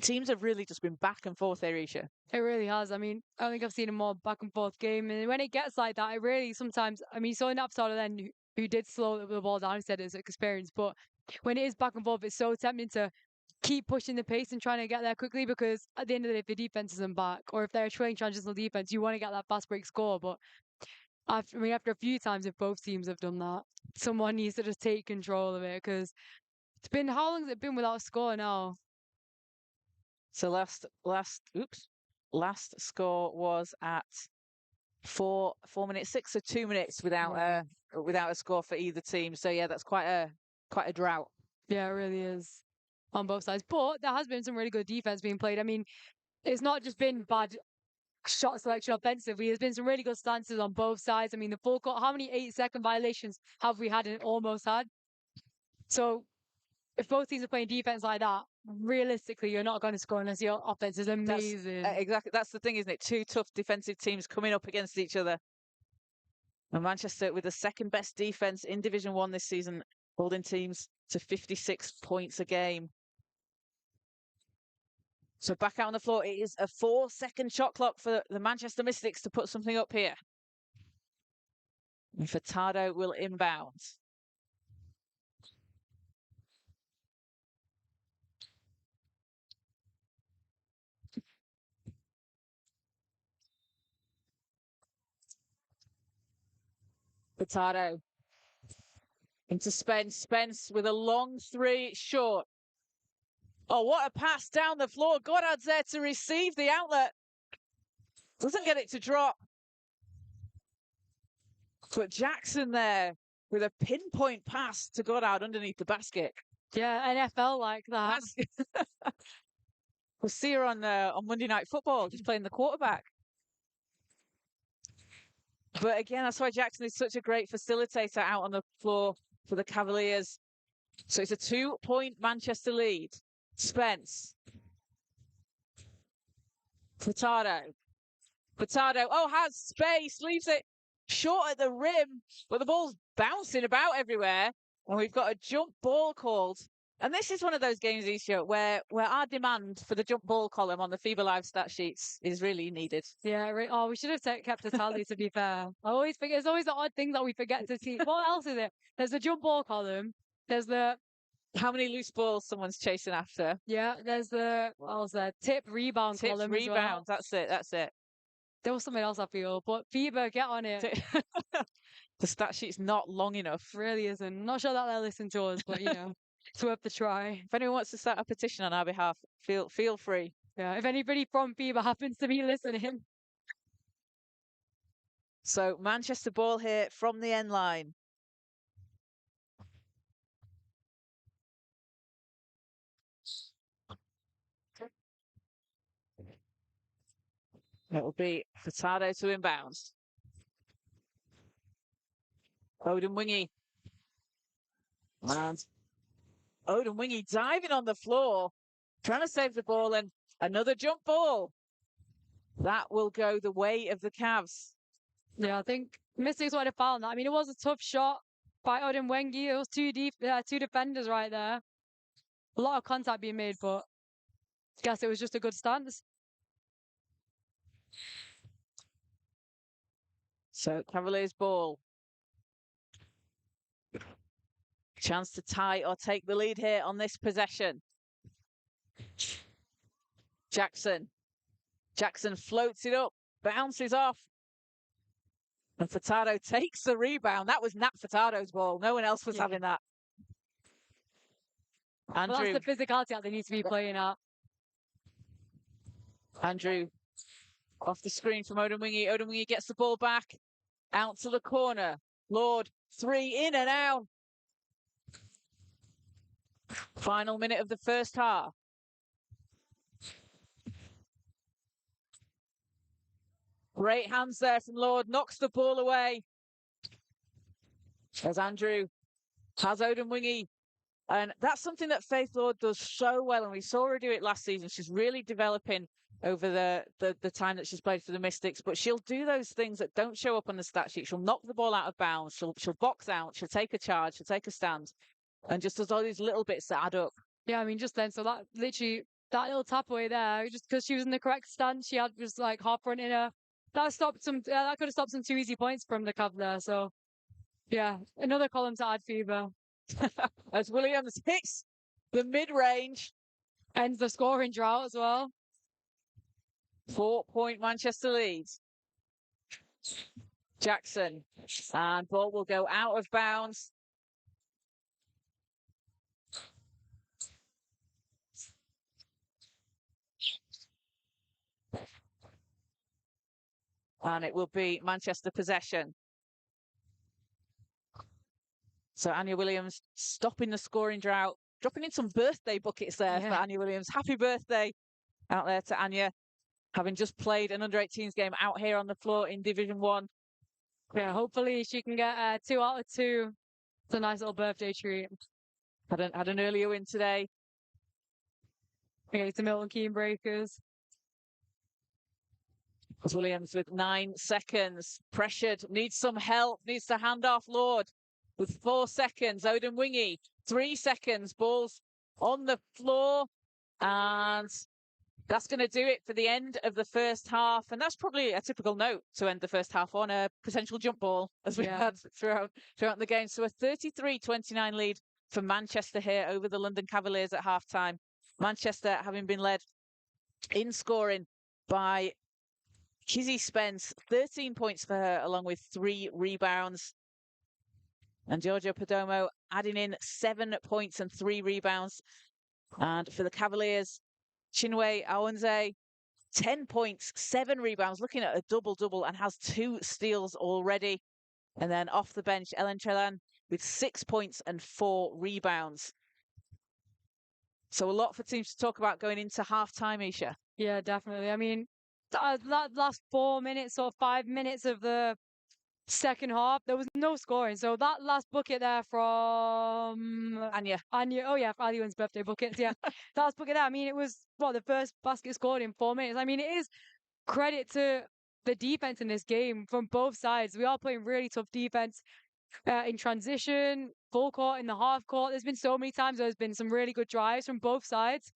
Teams have really just been back and forth there, Isha. It really has. I mean, I don't think I've seen a more back and forth game. And when it gets like that, it really sometimes, I mean, you saw Nat Furtado then who did slow the ball down and said it's experience. But when it is back and forth, it's so tempting to keep pushing the pace and trying to get there quickly because at the end of the day, if the defense isn't back or if they're trailing transitional defense, you want to get that fast break score. But after a few times, if both teams have done that, someone needs to just take control of it because it's been, how long has it been without a score now? So last score was at 4 minutes 6, so 2 minutes without a score for either team. So yeah, that's quite a drought. Yeah, it really is on both sides. But there has been some really good defense being played. I mean, it's not just been bad shot selection offensively. There's been some really good stances on both sides. I mean, the full court, how many 8-second violations have we had and almost had? So if both teams are playing defense like that, realistically, you're not going to score unless your offense is amazing. Exactly. That's the thing, isn't it? 2 tough defensive teams coming up against each other. And Manchester with the second best defense in Division 1 this season, holding teams to 56 points a game. So back out on the floor, it is a 4-second shot clock for the Manchester Mystics to put something up here. And Furtado will inbound. Furtado into Spence. Spence with a long 3, short. Oh, what a pass down the floor. Goddard's there to receive the outlet. Doesn't get it to drop. But Jackson there with a pinpoint pass to Goddard underneath the basket. Yeah, NFL like that. We'll see her on Monday Night Football, just playing the quarterback. But again, that's why Jackson is such a great facilitator out on the floor for the Cavaliers. So it's a 2-point Manchester lead. Spence. Furtado. Oh, has space, leaves it short at the rim, but the ball's bouncing about everywhere. And we've got a jump ball called. And this is one of those games, Isha, where our demand for the jump ball column on the FIBA Live stat sheets is really needed. Yeah, right. Oh, we should have kept a tally, to be fair. I always forget. It's always the odd thing that we forget to see. What else is it? There's the jump ball column. There's the... How many loose balls someone's chasing after. Yeah, there's the... What else there? Tip rebound column rebound, as well. That's it. There was something else I feel, but FIBA, get on it. The stat sheet's not long enough. Really isn't. Not sure that they'll listen to us, but you know, it's worth the try. If anyone wants to start a petition on our behalf, feel free. Yeah, if anybody from FIBA happens to be listening. So Manchester ball here from the end line. It will be Furtado to inbound. Odemwingie. And Odemwingie diving on the floor, trying to save the ball, and another jump ball. That will go the way of the Cavs. Yeah, I think Mystics would have found that. I mean, it was a tough shot by Odemwingie. It was two defenders right there. A lot of contact being made, but I guess it was just a good stance. So Cavaliers ball. Chance to tie or take the lead here on this possession. Jackson. Jackson floats it up, bounces off. And Furtado takes the rebound. That was Nat Furtado's ball. No one else was having that. Andrew. Well, that's the physicality that they need to be playing at. Andrew off the screen from Odemwingie. Odemwingie gets the ball back. Out to the corner. Lord, 3 in and out. Final minute of the first half. Great hands there from Lord. Knocks the ball away. As Andrew has Odemwingie. And that's something that Faith Lord does so well. And we saw her do it last season. She's really developing over the time that she's played for the Mystics. But she'll do those things that don't show up on the stat sheet. She'll knock the ball out of bounds. She'll box out. She'll take a charge. She'll take a stand. And just does all these little bits that add up. Yeah, I mean, just then, so that literally, that little tap away there, just because she was in the correct stance, she had just like half front in her. That stopped some, that could have stopped some 2 easy points from the Cav there. So, yeah, another column to add fever. As Williams hits the mid-range. Ends the scoring drought as well. 4-point Manchester leads. Jackson. And ball will go out of bounds. And it will be Manchester possession. So Anya Williams stopping the scoring drought, dropping in some birthday buckets there for Anya Williams. Happy birthday out there to Anya, having just played an under-18s game out here on the floor in Division 1. Yeah, hopefully she can get 2 out of 2. It's a nice little birthday treat. Had an earlier win today. Okay, to Milton Keynes Breakers. Williams with 9 seconds. Pressured, needs some help, needs to hand off Lord. With 4 seconds, Odemwingie, 3 seconds, ball's on the floor. And that's going to do it for the end of the first half. And that's probably a typical note to end the first half on, a potential jump ball, as we had throughout the game. So a 33-29 lead for Manchester here over the London Cavaliers at halftime. Manchester having been led in scoring by Kizzy Spence, 13 points for her, along with 3 rebounds. And Giorgio Perdomo adding in 7 points and 3 rebounds. And for the Cavaliers, Chinwe Awanze, 10 points, 7 rebounds, looking at a double-double, and has 2 steals already. And then off the bench, Ellen Trelan with 6 points and 4 rebounds. So a lot for teams to talk about going into half-time, Isha. Yeah, definitely. I mean, that last 4 minutes or 5 minutes of the second half, there was no scoring. So that last bucket there from Anya. Oh yeah, for Aliwin's birthday buckets. Yeah, that last bucket there. I mean, it was the first basket scored in 4 minutes. I mean, it is credit to the defense in this game from both sides. We are playing really tough defense in transition, full court, in the half court. There's been so many times there's been some really good drives from both sides.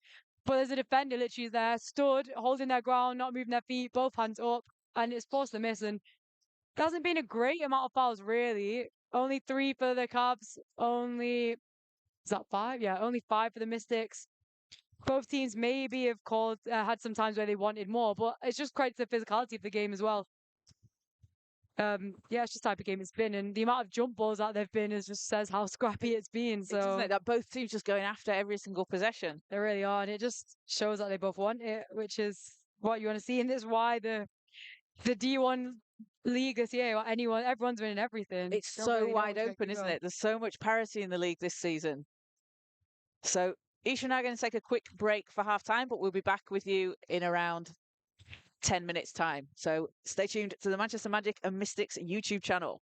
But there's a defender literally there, stood, holding their ground, not moving their feet, both hands up, and it's forced to miss. And there hasn't been a great amount of fouls, really. Only 3 for the Cavs. Is that 5? Yeah, only 5 for the Mystics. Both teams maybe have had some times where they wanted more, but it's just credit to the physicality of the game as well. Yeah, it's just the type of game it's been, and the amount of jump balls that they've been just says how scrappy it's been. So doesn't it, that both teams just going after every single possession. They really are, and it just shows that they both want it, which is what you want to see, and this is why the D1 league this year, or everyone's winning everything. It's so wide open, isn't it? There's so much parity in the league this season. So Isha and I are going to take a quick break for half time, but we'll be back with you in around 10 minutes time. So stay tuned to the Manchester Magic and Mystics YouTube channel.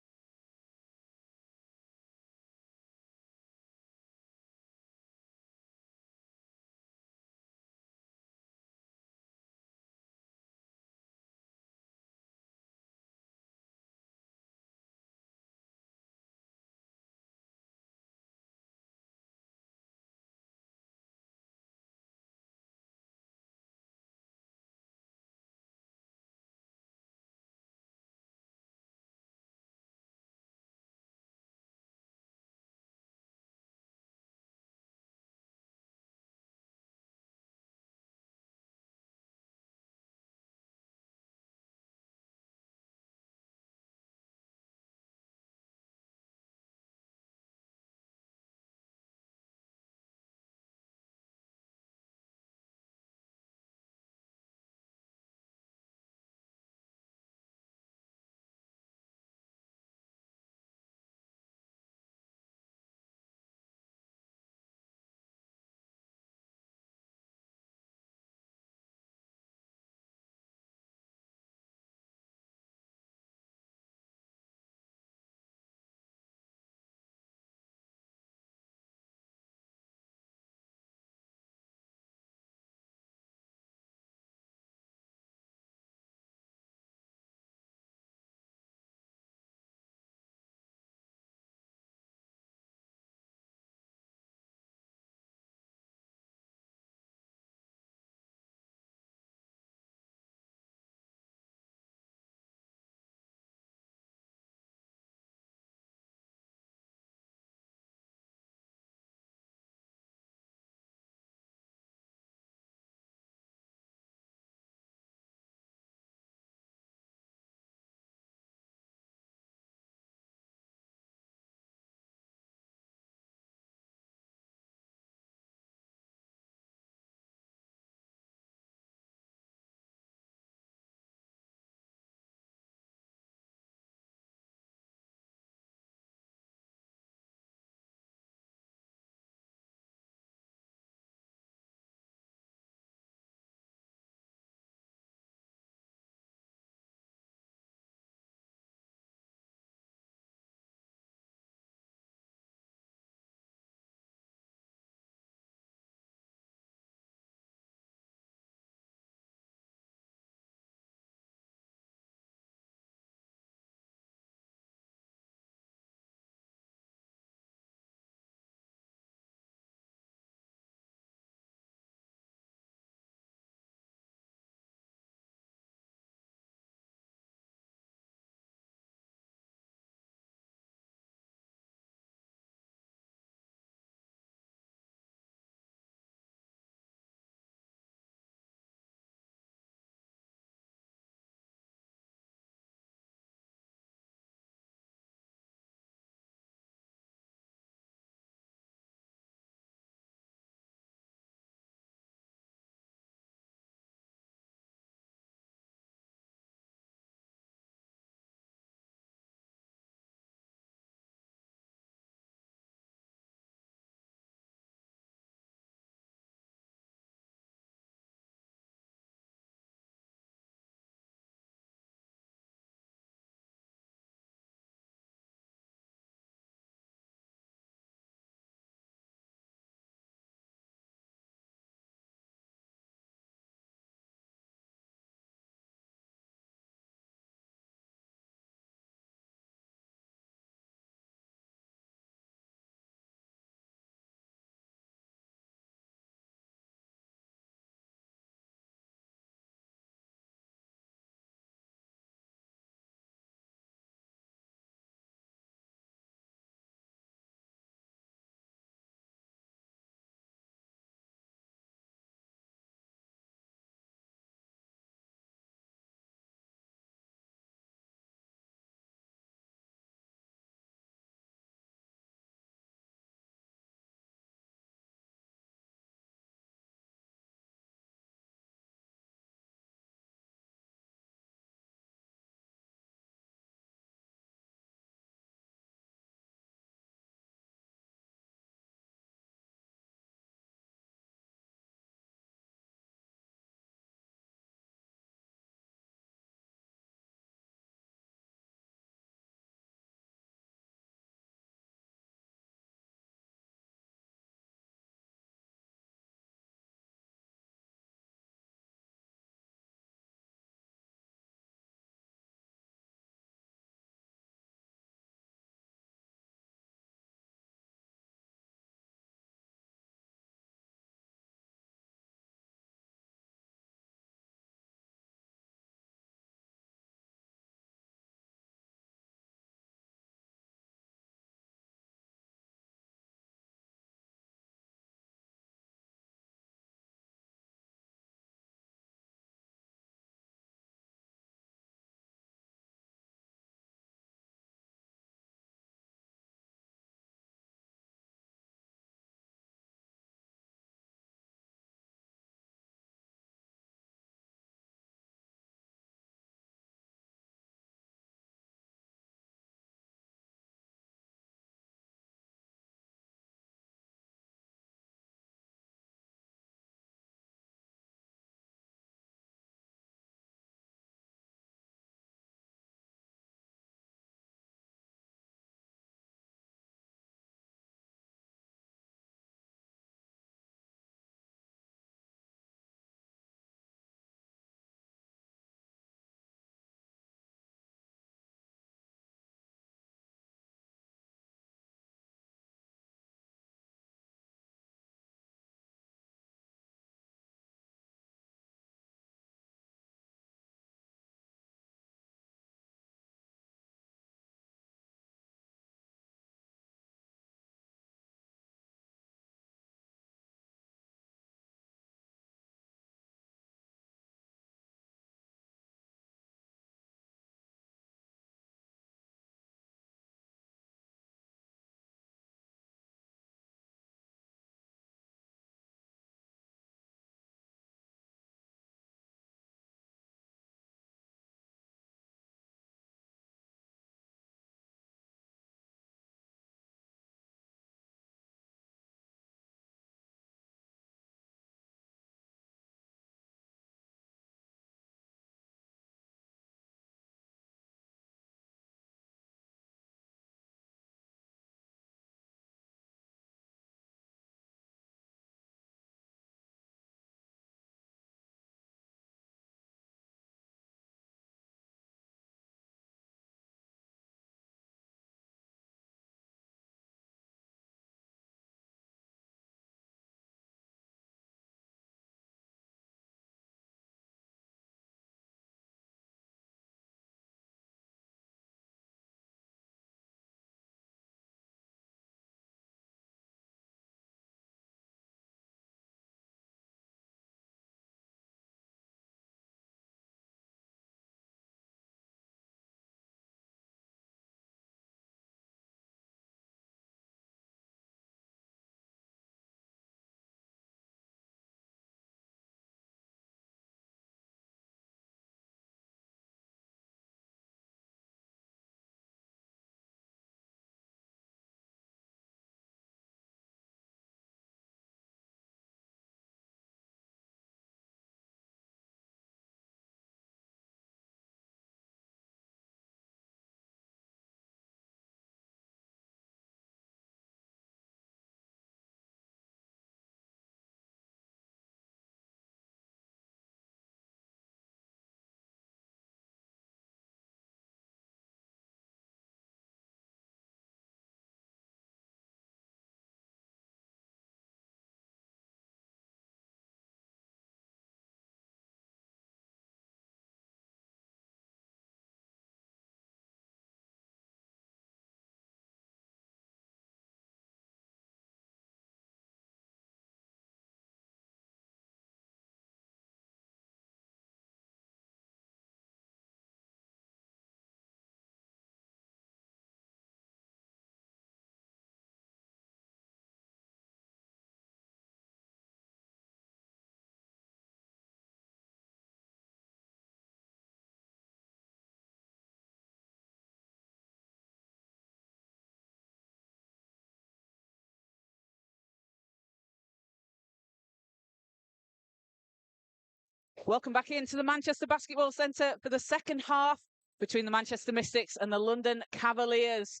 Welcome back into the Manchester Basketball Centre for the second half between the Manchester Mystics and the London Cavaliers.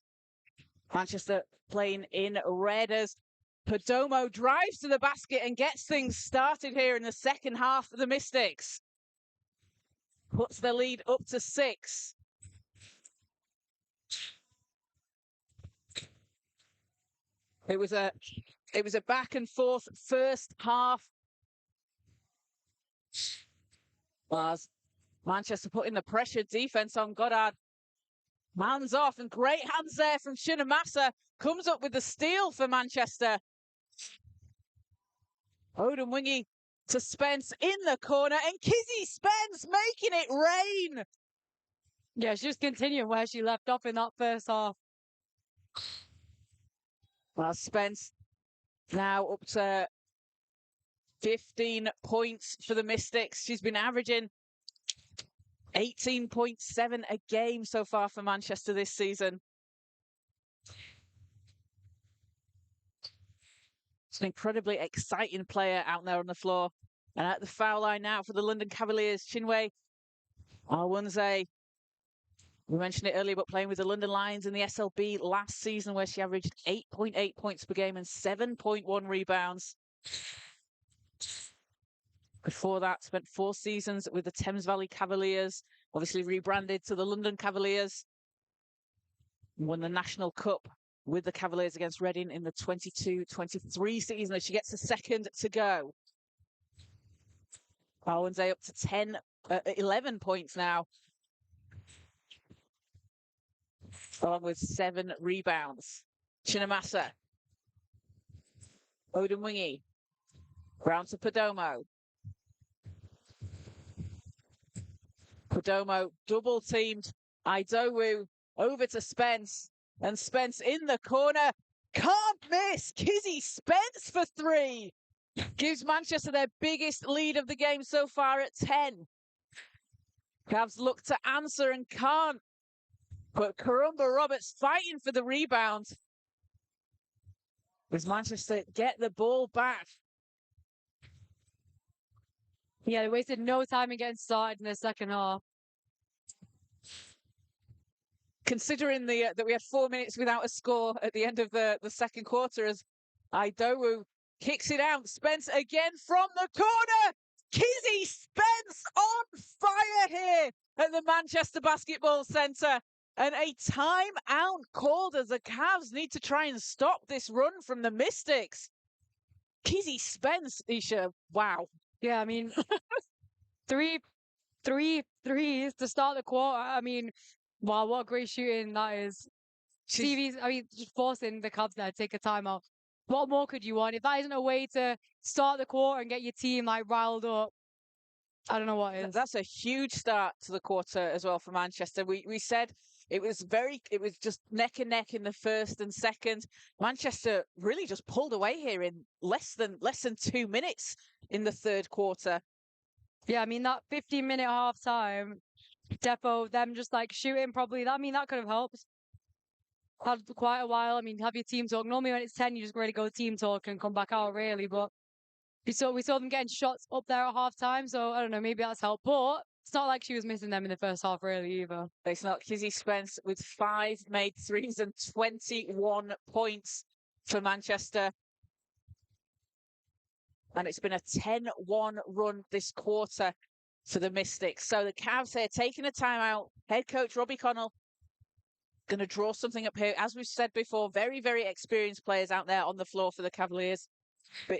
Manchester playing in red as Perdomo drives to the basket and gets things started here in the second half for the Mystics. Puts the lead up to 6. It was a back and forth first half. As Manchester putting the pressure defense on Goddard. Hands off, and great hands there from Shinamasa. Comes up with the steal for Manchester. Odemwingie to Spence in the corner, and Kizzy Spence making it rain. Yeah, she's just continuing where she left off in that first half. Well, Spence now up to 15 points for the Mystics. She's been averaging 18.7 a game so far for Manchester this season. It's an incredibly exciting player out there on the floor. And at the foul line now for the London Cavaliers, Chinwe Alwunze. We mentioned it earlier, but playing with the London Lions in the SLB last season, where she averaged 8.8 points per game and 7.1 rebounds. Before that, spent 4 seasons with the Thames Valley Cavaliers, obviously rebranded to the London Cavaliers. Won the National Cup with the Cavaliers against Reading in the 22-23 season as she gets a second to go. Alwunze up to 11 points now, along with 7 rebounds. Chinamasa. Odemwingie. Round to Perdomo. Perdomo double teamed. Idowu over to Spence. And Spence in the corner. Can't miss. Kizzy Spence for 3. Gives Manchester their biggest lead of the game so far at 10. Cavs look to answer and can't. But Karumba Roberts fighting for the rebound. Does Manchester get the ball back? Yeah, they wasted no time in getting started in the second half. Considering that we had 4 minutes without a score at the end of the second quarter, as Idowu kicks it out. Spence again from the corner. Kizzy Spence on fire here at the Manchester Basketball Centre. And a timeout called as the Cavs need to try and stop this run from the Mystics. Kizzy Spence, Isha, wow. Yeah, I mean, three threes to start the quarter. I mean, wow, what great shooting that is. CV's, I mean, just forcing the Cubs there to take a timeout. What more could you want? If that isn't a way to start the quarter and get your team like riled up, I don't know what is. That's a huge start to the quarter as well for Manchester. We said it was just neck and neck in the first and second. Manchester really just pulled away here in less than 2 minutes in the third quarter. Yeah, I mean, that 15-minute half time, Defo, them just like shooting probably, I mean, that could have helped. Had quite a while. I mean, have your team talk. Normally when it's 10, you just really go team talk and come back out, really. But we saw them getting shots up there at half time. So I don't know, maybe that's helped. But it's not like she was missing them in the first half, really, either. It's not. Kizzy Spence with 5 made threes and 21 points for Manchester. And it's been a 10-1 run this quarter for the Mystics. So the Cavs here taking a timeout. Head coach Robbie Connell going to draw something up here. As we've said before, very, very experienced players out there on the floor for the Cavaliers. But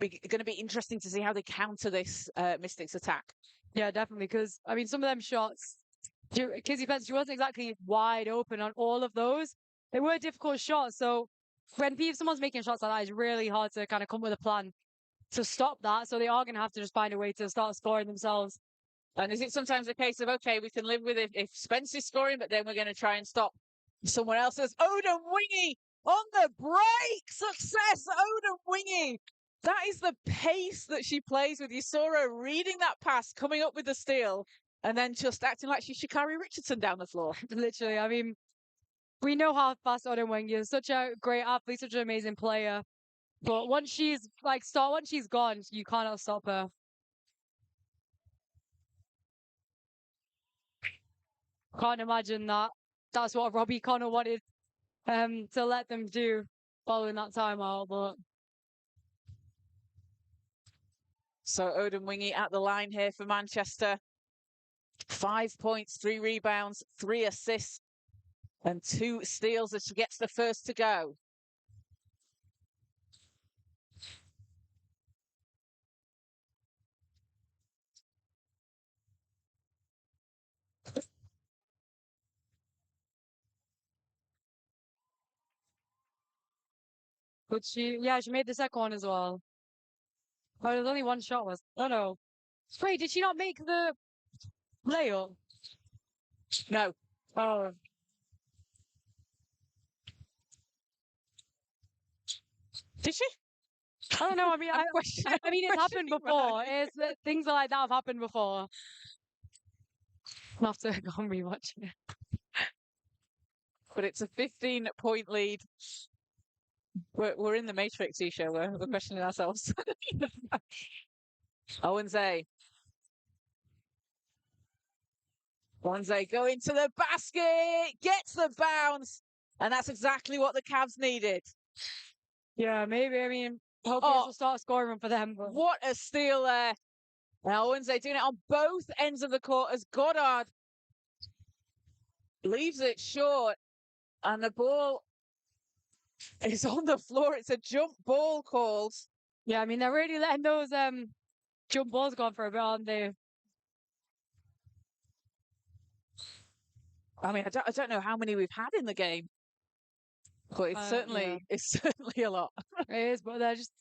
going to be interesting to see how they counter this Mystics attack. Yeah, definitely. Because, I mean, some of them shots, Kizzy Spence, she wasn't exactly wide open on all of those. They were difficult shots. So when someone's making shots like that, it's really hard to kind of come with a plan to stop that. So they are going to have to just find a way to start scoring themselves. And is it sometimes a case of, okay, we can live with it if Spence is scoring, but then we're going to try and stop someone else's? Odemwingie on the break! Success, Odemwingie! That is the pace that she plays with. You saw her reading that pass, coming up with the steal, and then just acting like she's Sha'Carri Richardson down the floor. Literally, I mean, we know how fast Odemwingie is. Such a great athlete, such an amazing player. But once she's gone, you cannot stop her. Can't imagine that. That's what Robbie Connor wanted to let them do following that timeout. But So Odin Wingy at the line here for Manchester. 5 points, 3 rebounds, 3 assists, and 2 steals as she gets the first to go. yeah, she made the second one as well. Oh, there's only one shot was. Oh no. Wait, did she not make the layup? No. Oh. Did she? I don't know. I mean, I mean, it's happened before. It's things like that have happened before. I'll have to go and rewatch it. But it's a 15-point lead. We're in the Matrix, Isha. We're questioning ourselves. Owensay. Owensay going to the basket, gets the bounce, and that's exactly what the Cavs needed. Yeah, maybe. I mean, hopefully this will start scoring for them. But... What a steal there. Now Owensay doing it on both ends of the court as Goddard leaves it short, and the ball is on the floor. It's a jump ball called. Yeah, I mean, they're really letting those jump balls go on for a bit, aren't they? I mean, I don't know how many we've had in the game, but it's certainly a lot. It is, but they're just.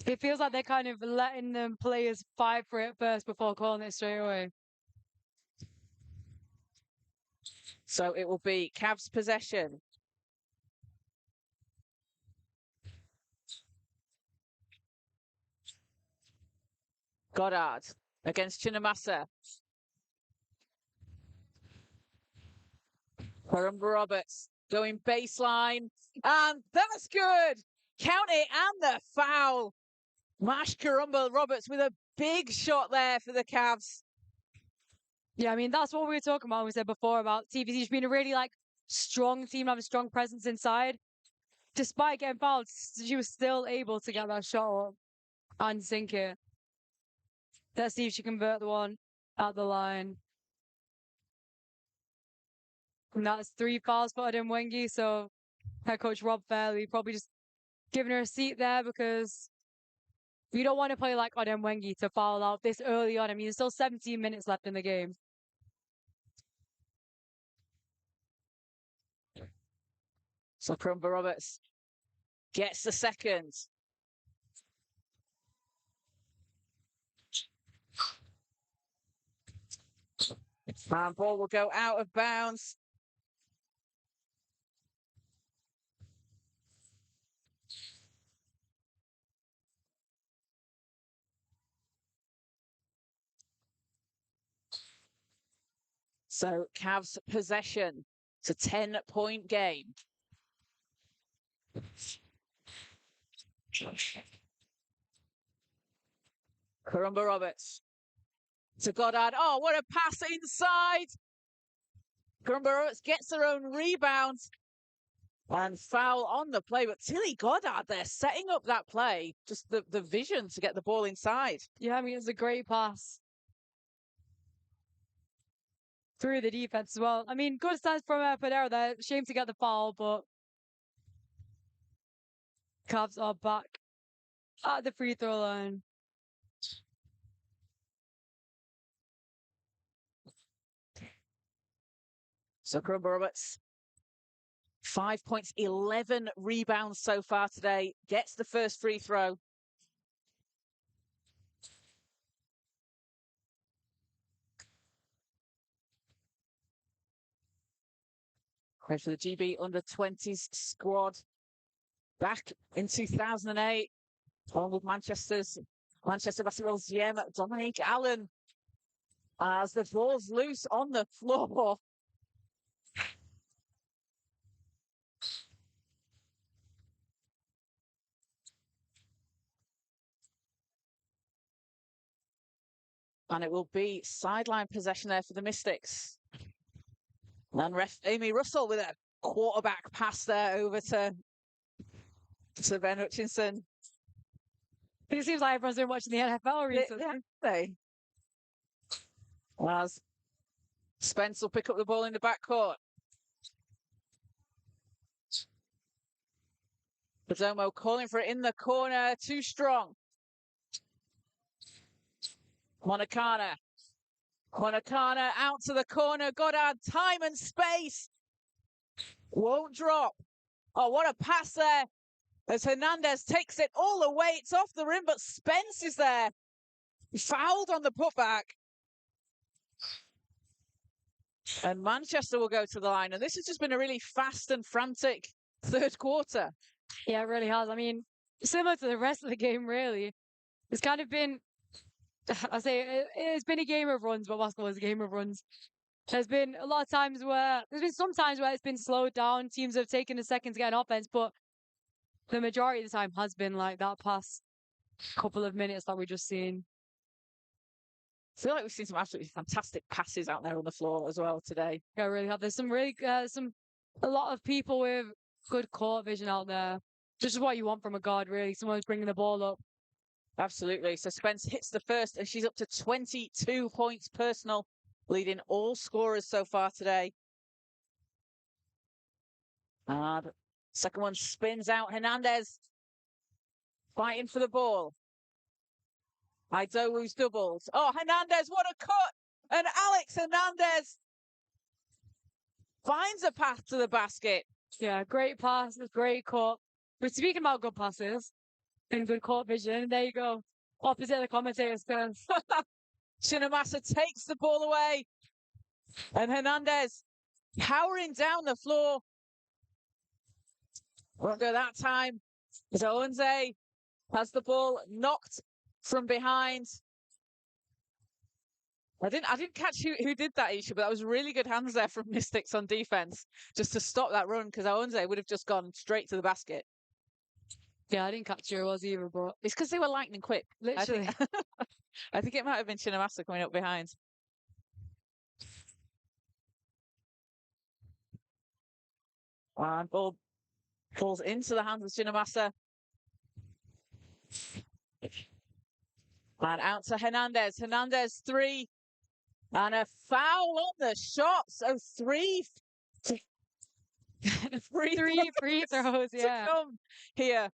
It feels like they're kind of letting them players fight for it first before calling it straight away. So it will be Cavs possession. Goddard against Chinamasa. Karumba Roberts going baseline, and that's good. Count it, and the foul. Mash Karumba Roberts with a big shot there for the Cavs. Yeah, I mean, that's what we were talking about. We said before about TVC being a really strong team, having a strong presence inside. Despite getting fouled, she was still able to get that shot up and sink it. Let's see if she can convert the one at the line. And that's 3 fouls for Odin Wengi. So head coach Rob Fairley probably just giving her a seat there because we don't want to play like Odin Wengi to foul out this early on. I mean, there's still 17 minutes left in the game. So Karumba Roberts gets the second. And ball will go out of bounds. So Cavs possession. It's a 10-point game. Karumba Roberts to Goddard. Oh, what a pass inside. Karumba Roberts gets her own rebound and foul on the play. But Tilly Goddard there setting up that play. Just the vision to get the ball inside. Yeah, I mean, it's a great pass. Through the defense as well. I mean, good stance from Panera there. Shame to get the foul, but Cavs are back at the free throw line. So Karumba Roberts, 5 points, 11 rebounds so far today. Gets the first free throw. Credit for the GB under-20s squad. Back in 2008, along with Manchester Basketball's GM Dominique Allen, as the ball's loose on the floor. And it will be sideline possession there for the Mystics. And ref Amy Russell with a quarterback pass there over to Ben Hutchinson. It seems like everyone's been watching the NFL recently. They as Spence will pick up the ball in the backcourt. Perdomo calling for it in the corner, too strong. Monacana out to the corner. Goddard, time and space. Won't drop. Oh, what a pass there. As Hernandez takes it all the way. It's off the rim, but Spence is there. Fouled on the putback. And Manchester will go to the line. And this has just been a really fast and frantic third quarter. Yeah, it really has. I mean, similar to the rest of the game, really. It's kind of been, it's been a game of runs, but basketball is a game of runs. There's been some times where it's been slowed down. Teams have taken a second to get an offense, but the majority of the time has been like that past couple of minutes that we've just seen. I feel like we've seen some absolutely fantastic passes out there on the floor as well today. Yeah, really have. There's a lot of people with good court vision out there. Just what you want from a guard, really. Someone who's bringing the ball up. Absolutely. So Spence hits the first, and she's up to 22 points personal, leading all scorers so far today. The second one spins out. Hernandez fighting for the ball. Idowu's doubles. Oh, Hernandez, what a cut! And Alex Hernandez finds a path to the basket. Yeah, great pass, great cut. But speaking about good passes and good court vision, there you go. Opposite of the commentator's turn. Shinamasa takes the ball away. And Hernandez powering down the floor. Won't go that time. Zoenze has the ball knocked from behind. I didn't catch who did that, Isha, but that was really good hands there from Mystics on defense just to stop that run, because Zoenze would have just gone straight to the basket. Yeah, I didn't catch who it was either, but it's because they were lightning quick. Literally. I think it might have been Shinamasa coming up behind. And ball falls into the hands of Shinamasa. And out to Hernandez. Hernandez, three. And a foul on the shot. So three free throws, yeah. To come here.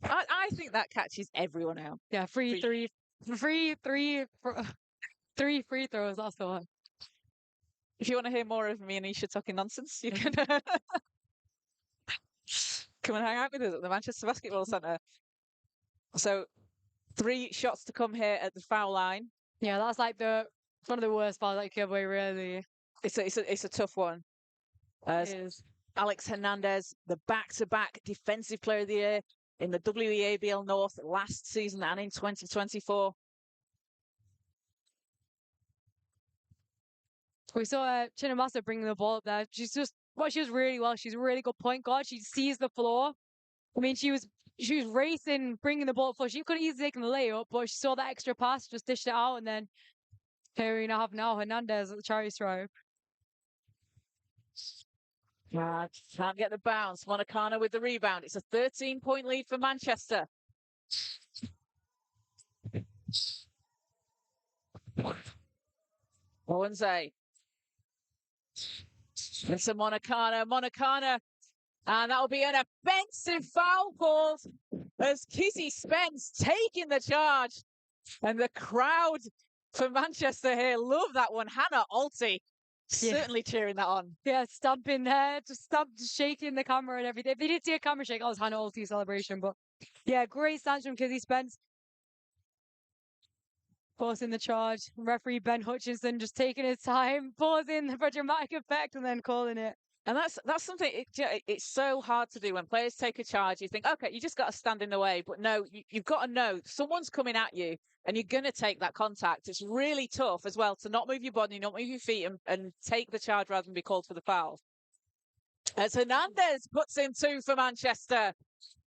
I think that catches everyone out. Yeah, three free throws, that's the one. If you want to hear more of me and Isha talking nonsense, you can come and hang out with us at the Manchester Basketball Centre. So 3 shots to come here at the foul line. Yeah, that's like one of the worst fouls that you can play, really. It's a tough one. It is. Alex Hernandez, the back-to-back Defensive Player of the Year in the WNBL North last season and in 2024. We saw Chinamasa bringing the ball up there. She was really well. She's a really good point guard. She sees the floor. I mean, she was racing, bringing the ball up. She could have easily taken the layup, but she saw that extra pass, just dished it out, and then here we have now Hernandez at the charity stripe. Can't get the bounce. Monacana with the rebound. It's a 13-point lead for Manchester. Owenze. It's a Monacana. And that'll be an offensive foul called as Kizzy Spence taking the charge. And the crowd for Manchester here love that one. Hannah Alty certainly cheering that on. Yeah, stamping there, just shaking the camera and everything. If they did see a camera shake, that was Hannah Alty's celebration. But yeah, great stance from Kizzy Spence. Forcing the charge. Referee Ben Hutchinson just taking his time, pausing for dramatic effect and then calling it. And that's something, it's so hard to do when players take a charge. You think, okay, you just got to stand in the way. But no, you've got to know someone's coming at you and you're going to take that contact. It's really tough as well to not move your body, not move your feet and take the charge rather than be called for the foul. As Hernandez puts in 2 for Manchester.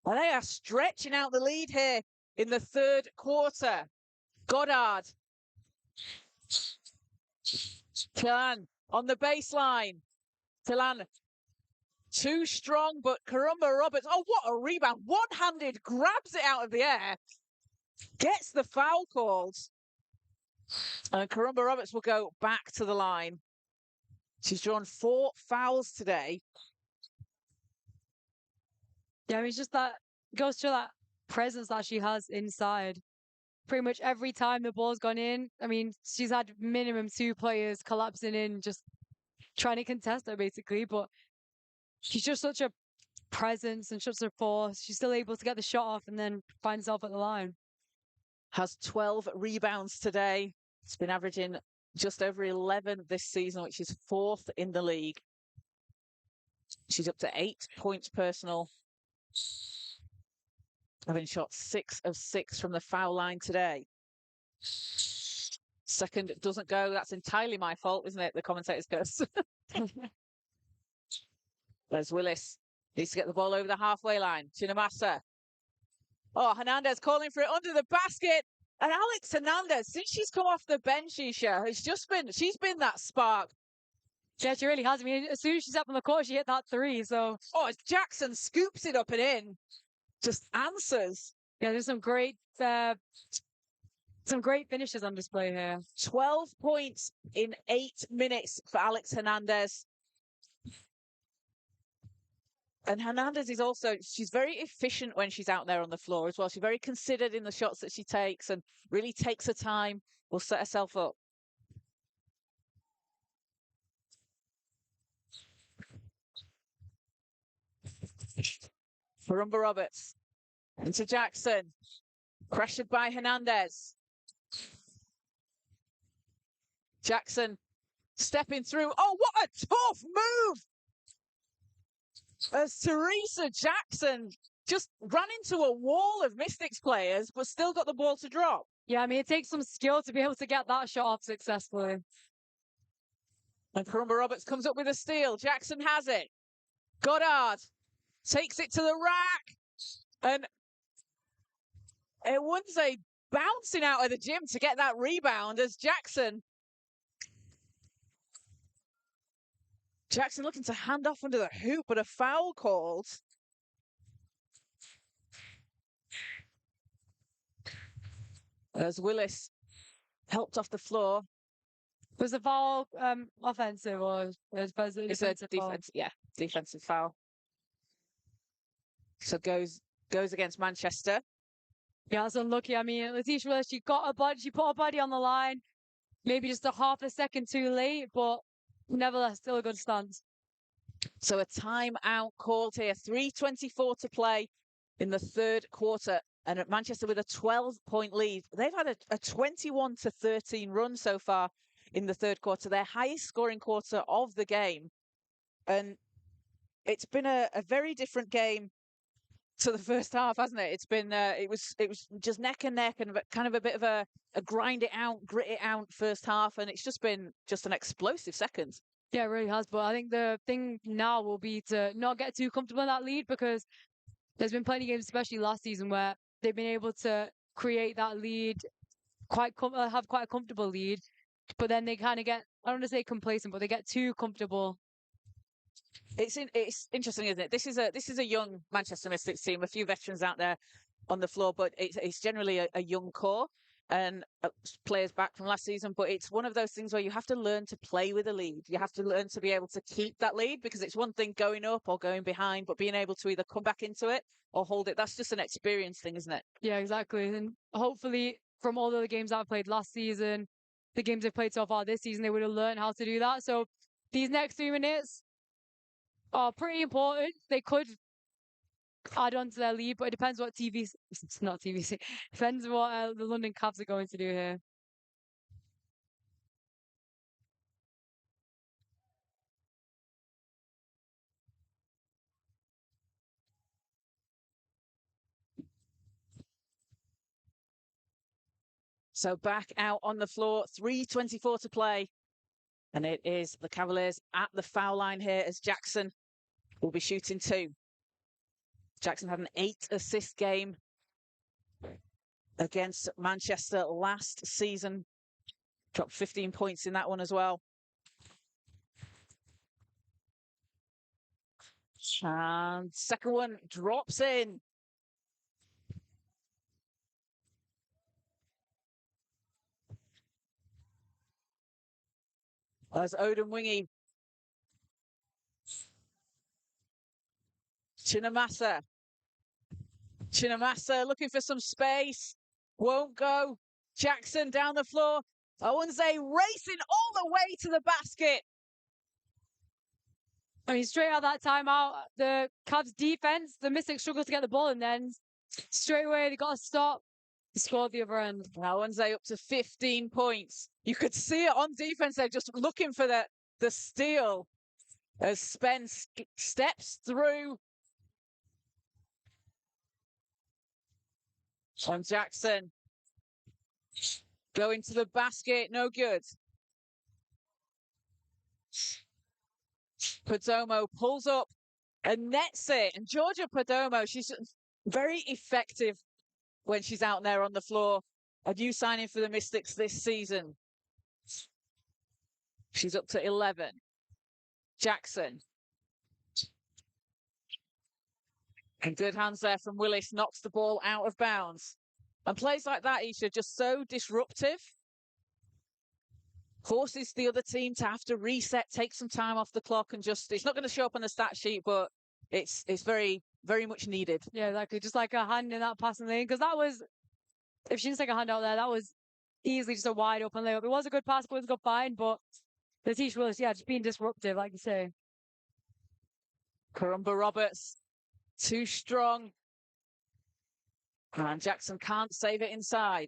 And they are stretching out the lead here in the third quarter. Goddard. Khan on the baseline. Tilan, too strong, but Karumba Roberts, oh, what a rebound. One-handed, grabs it out of the air, gets the foul called. And Karumba Roberts will go back to the line. She's drawn 4 fouls today. Yeah, I mean, it's just that goes to that presence that she has inside. Pretty much every time the ball's gone in, I mean, she's had minimum 2 players collapsing in, just trying to contest her, basically. But she's just such a presence and such a force. She's still able to get the shot off and then find herself at the line. Has 12 rebounds today. It's been averaging just over 11 this season, which is 4th in the league. She's up to 8 points personal, having shot 6 of 6 from the foul line today. Second doesn't go. That's entirely my fault, isn't it? The commentators goes. There's Willis. Needs to get the ball over the halfway line. Chinamasa. Oh, Hernandez calling for it under the basket. And Alex Hernandez, since she's come off the bench, Isha, she's been that spark. Yeah, she really has. I mean, as soon as she's up on the court, she hit that 3. So, Jackson scoops it up and in. Just answers. yeah, there's some great finishes on display here. 12 points in 8 minutes for Alex Hernandez. And Hernandez is also, she's very efficient when she's out there on the floor as well. She's very considered in the shots that she takes and really takes her time, will set herself up. Karumba Roberts into Jackson. Pressured by Hernandez. Jackson stepping through. Oh, what a tough move! As Teresa Jackson just ran into a wall of Mystics players, but still got the ball to drop. Yeah, I mean, it takes some skill to be able to get that shot off successfully. And Karumba Roberts comes up with a steal. Jackson has it. Goddard takes it to the rack. And Ewunze bouncing out of the gym to get that rebound as Jackson looking to hand off under the hoop, but a foul called. As Willis helped off the floor. Was the foul offensive or was it It's a defensive foul. So goes against Manchester. Yeah, that's unlucky. I mean, Letitia Willis, she put her body on the line, maybe just a half a second too late, but nevertheless, still a good stance. So a timeout called here. 3:24 to play in the third quarter. And at Manchester with a 12-point lead. They've had a 21-13 run so far in the third quarter, their highest scoring quarter of the game. And it's been a very different game to the first half, hasn't it? It's been it was just neck and neck and kind of a bit of a grind it out, grit it out first half, and it's just been an explosive second. Yeah, it really has. But I think the thing now will be to not get too comfortable in that lead, because there's been plenty of games, especially last season, where they've been able to create that lead, have quite a comfortable lead, but then they kind of get, I don't want to say complacent, but they get too comfortable. It's interesting, isn't it? This is a young Manchester Mystics team, a few veterans out there on the floor, but it's generally a young core and players back from last season. But it's one of those things where you have to learn to play with a lead. You have to learn to be able to keep that lead, because it's one thing going up or going behind, but being able to either come back into it or hold it, that's just an experience thing, isn't it? Yeah, exactly. And hopefully from all of the games that I've played last season, the games they've played so far this season, they would have learned how to do that. So these next 3 minutes are pretty important. They could add on to their lead, but it depends what it's not TVC, depends what the London Cavs are going to do here. So back out on the floor, 3:24 to play. And it is the Cavaliers at the foul line here as Jackson will be shooting 2. Jackson had an 8-assist game against Manchester last season. Dropped 15 points in that one as well. And second one drops in. As Odin Wingy. Chinamasa. Chinamasa looking for some space. Won't go. Jackson down the floor. Owens racing all the way to the basket. I mean, straight out that timeout, the Cavs defense, the Mystics struggled to get the ball, and then straight away they got to stop. Scored the other end. Owens up to 15 points. You could see it on defense. They're just looking for the steal as Spence steps through. On Jackson. Going to the basket, no good. Perdomo pulls up and nets it. And Georgia Perdomo, she's very effective when she's out there on the floor. A new signing for the Mystics this season. She's up to 11. Jackson. And good hands there from Willis, knocks the ball out of bounds. And plays like that, Isha, just so disruptive. Forces the other team to have to reset, take some time off the clock, and just, it's not going to show up on the stat sheet, but it's very, very much needed. Yeah, exactly. Just like a hand in that passing lane. Because that was, if she didn't take a hand out there, that was easily just a wide open layup. It was a good pass, it was a good find, but Letitia Willis, yeah, just being disruptive, like you say. Karumba Roberts, too strong. And Jackson can't save it inside.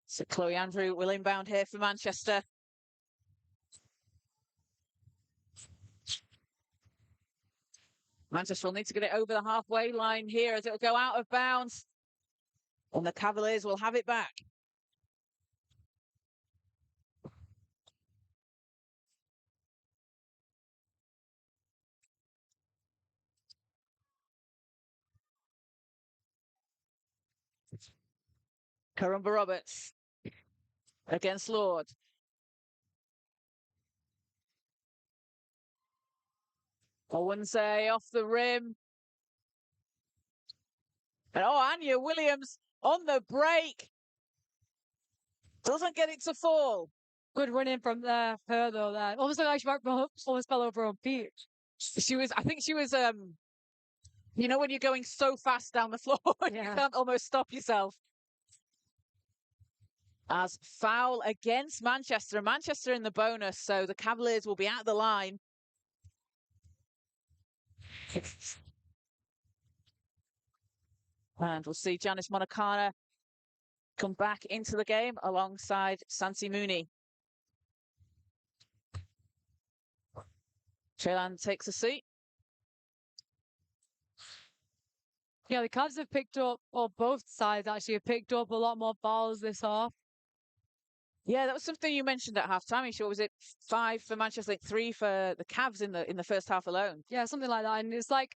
So Chloe Andrew will inbound here for Manchester. Manchester will need to get it over the halfway line here as it'll go out of bounds. And the Cavaliers will have it back. Karumba Roberts against Lord. Owens off the rim. And Anya Williams on the break. Doesn't get it to fall. Good running from her though there. Almost like she almost fell over her feet. I think she was you know when you're going so fast down the floor you can't almost stop yourself. As foul against Manchester. Manchester in the bonus, so the Cavaliers will be at the line. And we'll see Janice Monacana come back into the game alongside Santi Mooney. Trelan takes a seat. Yeah, the Cavs have picked up, or both sides actually have picked up a lot more fouls this half. Yeah, that was something you mentioned at halftime. You sure was it 5 for Manchester, like 3 for the Cavs in the first half alone? Yeah, something like that. And it's like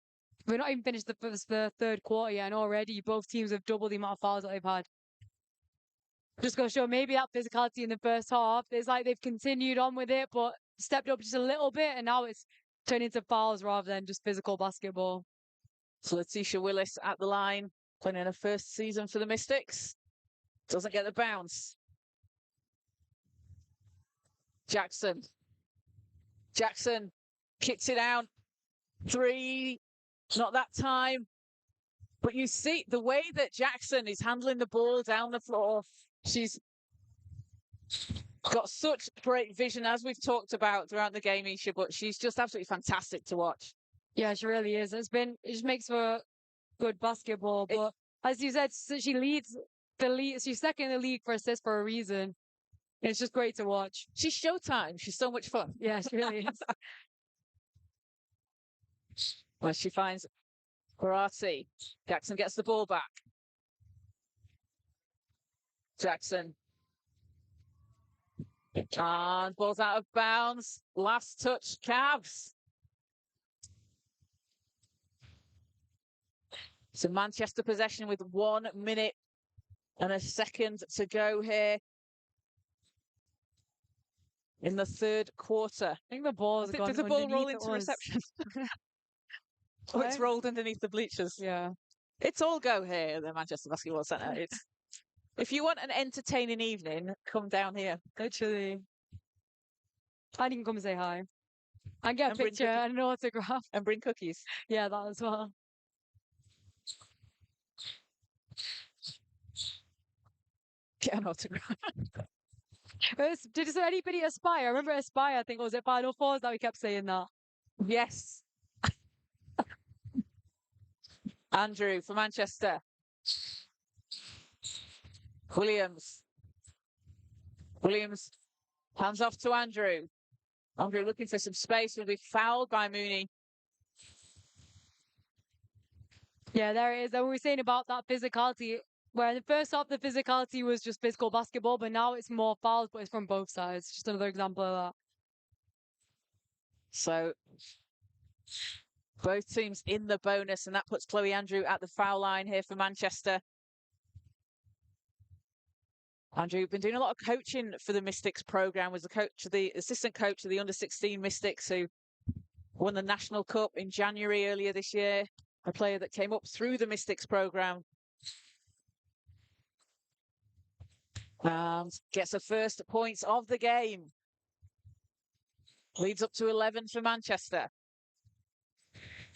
we're not even finished the third quarter yet, and already both teams have doubled the amount of fouls that they've had. Just going to show maybe that physicality in the first half. It's like they've continued on with it, but stepped up just a little bit, and now it's turned into fouls rather than just physical basketball. So Letitia Willis at the line, playing in her first season for the Mystics. Doesn't get the bounce. Jackson. Jackson kicks it out. 3. Not that time. But you see the way that Jackson is handling the ball down the floor. She's got such great vision, as we've talked about throughout the game, Isha, but she's just absolutely fantastic to watch. Yeah, she really is. It just makes for good basketball. But as you said, she leads the league. She's second in the league for assists for a reason. It's just great to watch. She's showtime. She's so much fun. Yeah, she really is. Well, she finds Barati. Jackson gets the ball back. Jackson. And ball's out of bounds. Last touch, Cavs. So Manchester possession with 1 minute and a second to go here in the third quarter. I think the ball's gone Did the ball roll underneath into us. reception? Oh, it's rolled underneath the bleachers. Yeah. It's all go here at the Manchester Basketball Centre. It's if you want an entertaining evening, come down here. Literally. And you can come and say hi. And get a And bring picture and an autograph. And bring cookies. Yeah, that as well. Get an autograph. Did anybody aspire? I remember aspire, I think, was it Final Fours that we kept saying that? Yes. Andrew for Manchester. Williams. Williams hands off to Andrew. Andrew looking for some space, will be fouled by Mooney. Yeah, there it is. And we were saying about that physicality, where in the first half the physicality was just physical basketball, but now it's more fouls, but it's from both sides. Just another example of that. So both teams in the bonus, and that puts Chloe Andrew at the foul line here for Manchester. Andrew, been doing a lot of coaching for the Mystics program, was the assistant coach of the under-16 Mystics who won the National Cup in January earlier this year. A player that came up through the Mystics program. And gets the first points of the game. Leads up to 11 for Manchester.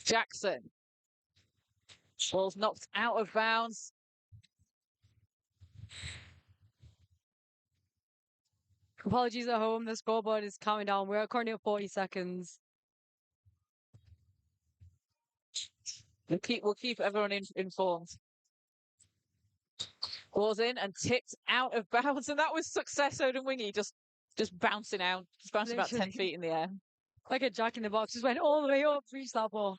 Jackson. Ball's knocked out of bounds. Apologies at home. The scoreboard is counting down. We're currently at 40 seconds. We'll keep everyone informed. Ball's in and tipped out of bounds, and that was success. Odin Wingy just bouncing out, just bouncing about 10 feet in the air. Like a jack in the box, just went all the way up, reached that ball.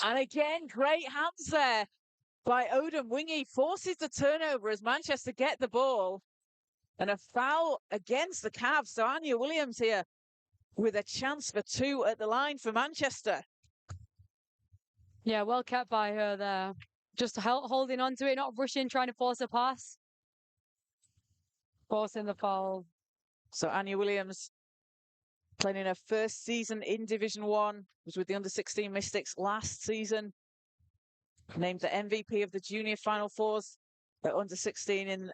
And again, great hands there by Odin Wingy. Forces the turnover as Manchester get the ball. And a foul against the Cavs. So Anya Williams here with a chance for 2 at the line for Manchester. Yeah, well kept by her there. Just holding on to it, not rushing, trying to force a pass. Forcing the foul. So Anya Williams playing in her first season in Division 1. Was with the under-16 Mystics last season. Named the MVP of the Junior Final Fours at under-16 in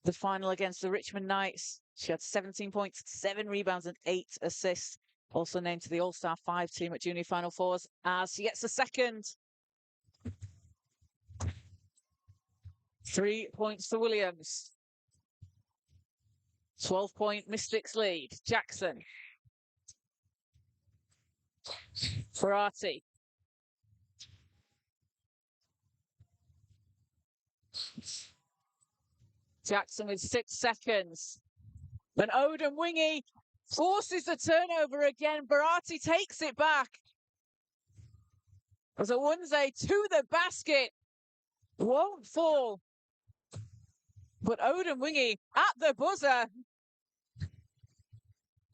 the final against the Richmond Knights. She had 17 points, 7 rebounds and 8 assists. Also named to the All-Star 5 team at Junior Final Fours as she gets the second. 3 points for Williams. 12-point Mystics lead. Jackson. Ferrati. Jackson with 6 seconds. And Odin Wingy forces the turnover again. Barati takes it back. As a Onesie to the basket. Won't fall. But Odin Wingy at the buzzer.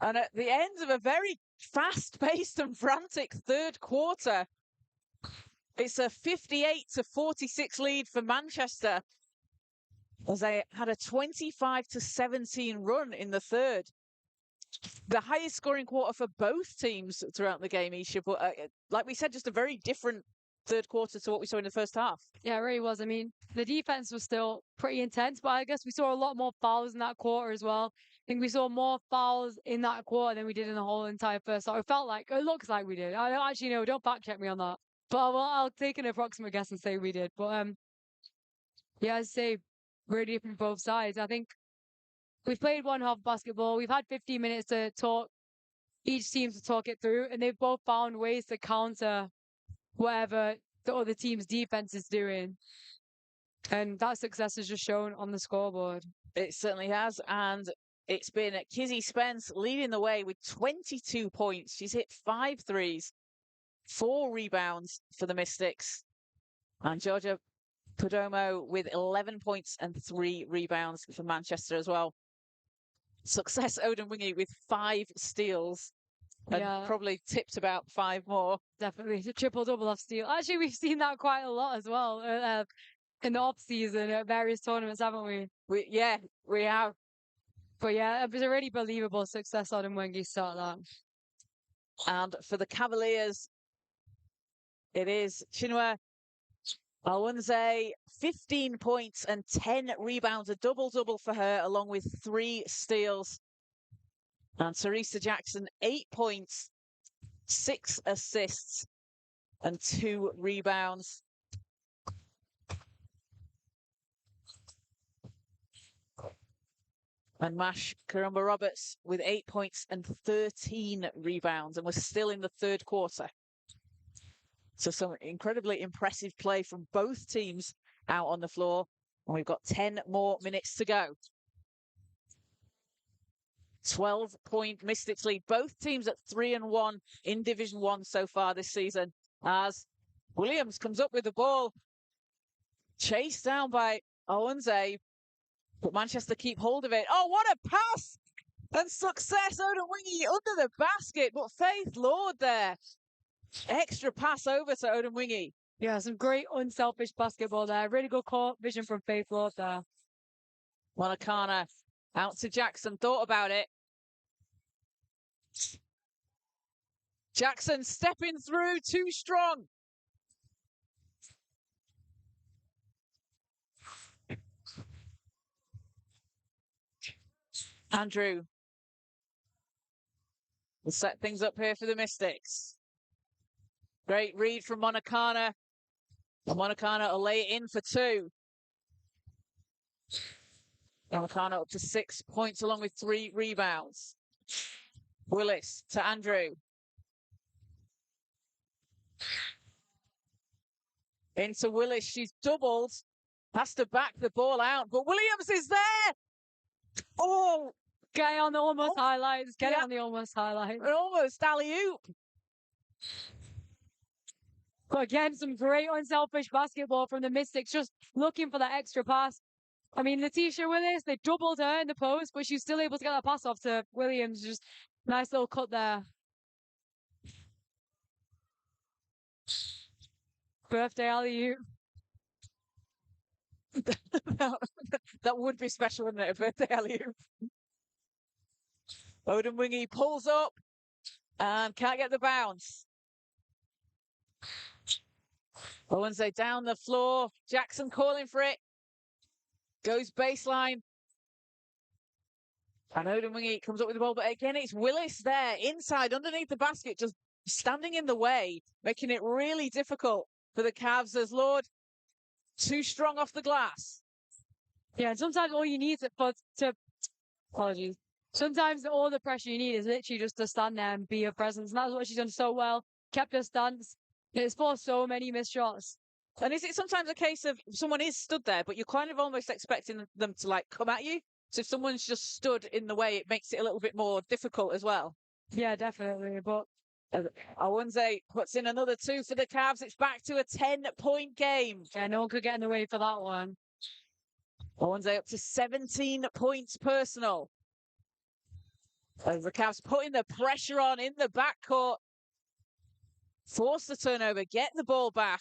And at the end of a very fast-paced and frantic third quarter, it's a 58-46 lead for Manchester as they had a 25-17 run in the third. The highest scoring quarter for both teams throughout the game, Isha. But like we said, just a very different third quarter to what we saw in the first half. Yeah, it really was. I mean, the defense was still pretty intense, but I guess we saw a lot more fouls in that quarter as well. I think we saw more fouls in that quarter than we did in the whole entire first half. It looks like we did. I don't actually know. Don't fact check me on that. But I'll take an approximate guess and say we did. But yeah, I'd say really different both sides. I think we've played one half of basketball. We've had 15 minutes to talk, each team to talk it through, and they've both found ways to counter whatever the other team's defense is doing. And that success is just shown on the scoreboard. It certainly has. And it's been Kizzy Spence leading the way with 22 points. She's hit 5 threes, 4 rebounds for the Mystics. And Georgia Perdomo with 11 points and 3 rebounds for Manchester as well. Success Odin Wingy with 5 steals and Yeah. probably tipped about 5 more. Definitely. A triple-double off steal. Actually, we've seen that quite a lot as well in the off-season at various tournaments, haven't we? We have. But yeah, it was a really believable success on him when he started that. And for the Cavaliers, it is Chinua Awanze, 15 points and 10 rebounds, a double-double for her, along with 3 steals. And Teresa Jackson, 8 points, 6 assists, and 2 rebounds. And Mash Karumba Roberts with 8 points and 13 rebounds, and we're still in the third quarter. So some incredibly impressive play from both teams out on the floor. And we've got 10 more minutes to go. 12-point Mystics lead. Both teams at 3-1 in Division 1 so far this season. As Williams comes up with the ball, chased down by Owenze, but Manchester keep hold of it. Oh, what a pass! And success, Odemwingie under the basket, but Faith Lord there. Extra pass over to Odemwingie. Yeah, some great unselfish basketball there. Really good court vision from Faith Lord there. Monacana out to Jackson, thought about it. Jackson stepping through, too strong. Andrew will set things up here for the Mystics. Great read from Monacana. Monacana will lay it in for 2. Monacana up to 6 points along with 3 rebounds. Willis to Andrew. Into Willis, she's doubled. Has to back the ball out, but Williams is there! Oh! Get it on the almost highlights. Get it on the almost highlights. An almost alley-oop. But again, some great unselfish basketball from the Mystics, just looking for that extra pass. I mean, Letitia Willis, they doubled her in the post, but she's still able to get that pass off to Williams. Just nice little cut there. Birthday alley-oop. That would be special, wouldn't it? A birthday alley-oop. Odemwingie pulls up and can't get the bounce. Owenze down the floor. Jackson calling for it. Goes baseline. And Odemwingie comes up with the ball. But again, it's Willis there, inside, underneath the basket, just standing in the way, making it really difficult for the Cavs as Lord too strong off the glass. Yeah, and sometimes all you need apologies. Sometimes all the pressure you need is literally just to stand there and be a presence. And that's what she's done so well. Kept her stance. It's forced so many missed shots. And is it sometimes a case of someone is stood there, but you're kind of almost expecting them to like come at you? So if someone's just stood in the way, it makes it a little bit more difficult as well. Yeah, definitely. But Awanze puts in another 2 for the Cavs. It's back to a 10-point game. yeah, no one could get in the way for that one. Awanze up to 17 points personal. As the Cavs putting the pressure on in the backcourt. Force the turnover, get the ball back.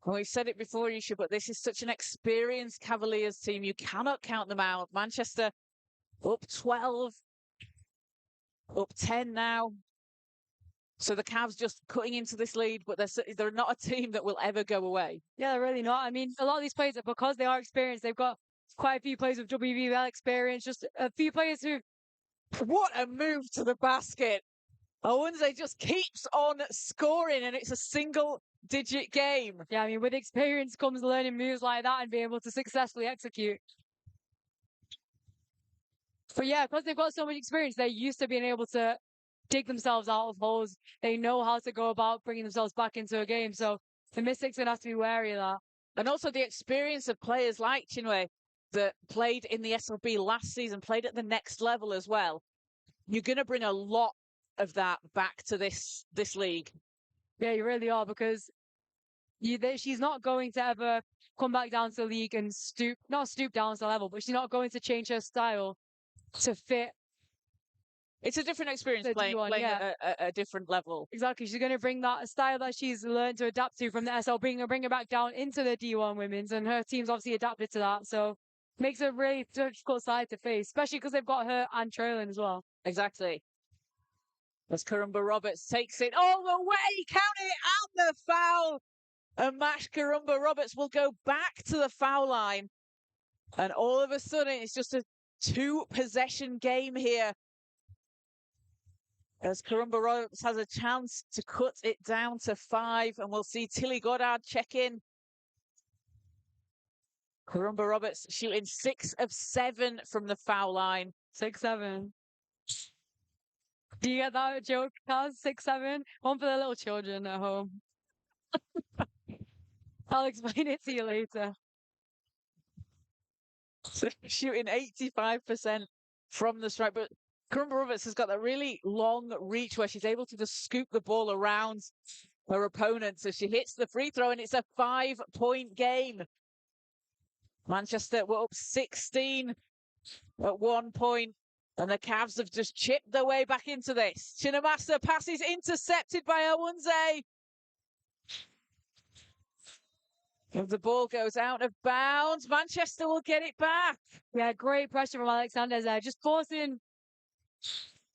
Well, we've said it before, Isha, but this is such an experienced Cavaliers team. You cannot count them out. Manchester up 12, up 10 now. So the Cavs just cutting into this lead, but they're not a team that will ever go away. Yeah, they're really not. I mean, a lot of these players, because they are experienced, they've got quite a few players with WNBL experience, just a few players who... What a move to the basket. Owenze just keeps on scoring, and it's a single-digit game. Yeah, I mean, with experience comes learning moves like that and being able to successfully execute. But yeah, because they've got so much experience, they're used to being able to dig themselves out of holes. They know how to go about bringing themselves back into a game. So the Mystics are going to have to be wary of that. And also the experience of players like Chinwe that played in the SLB last season, played at the next level as well. You're going to bring a lot of that back to this league. Yeah, you really are, because she's not going to ever come back down to the league and not stoop down to the level, but she's not going to change her style to fit. It's a different experience The playing D1, yeah. at a different level. Exactly. She's going to bring that style that she's learned to adapt to from the SL, bring it back down into the D1 women's, and her team's obviously adapted to that. So makes it a really difficult side to face, especially because they've got her and Traylon as well. Exactly. As Karumba Roberts takes it all the way, count it, and the foul. And Mash Karumba Roberts will go back to the foul line. And all of a sudden, it's just a 2-possession game here. As Karumba Roberts has a chance to cut it down to 5, and we'll see Tilly Goddard check in. Karumba Roberts shooting 6 of 7 from the foul line. 6-7. Do you get that joke, Kaz? 6-7? One for the little children at home. I'll explain it to you later. So shooting 85% from the strike, but Karumba Roberts has got that really long reach where she's able to just scoop the ball around her opponent. So she hits the free throw, and it's a 5-point game. Manchester were up 16 at one point, and the Cavs have just chipped their way back into this. Chinamasa pass is intercepted by Awunze. If the ball goes out of bounds, Manchester will get it back. Yeah, great pressure from Alexander there. Just forcing,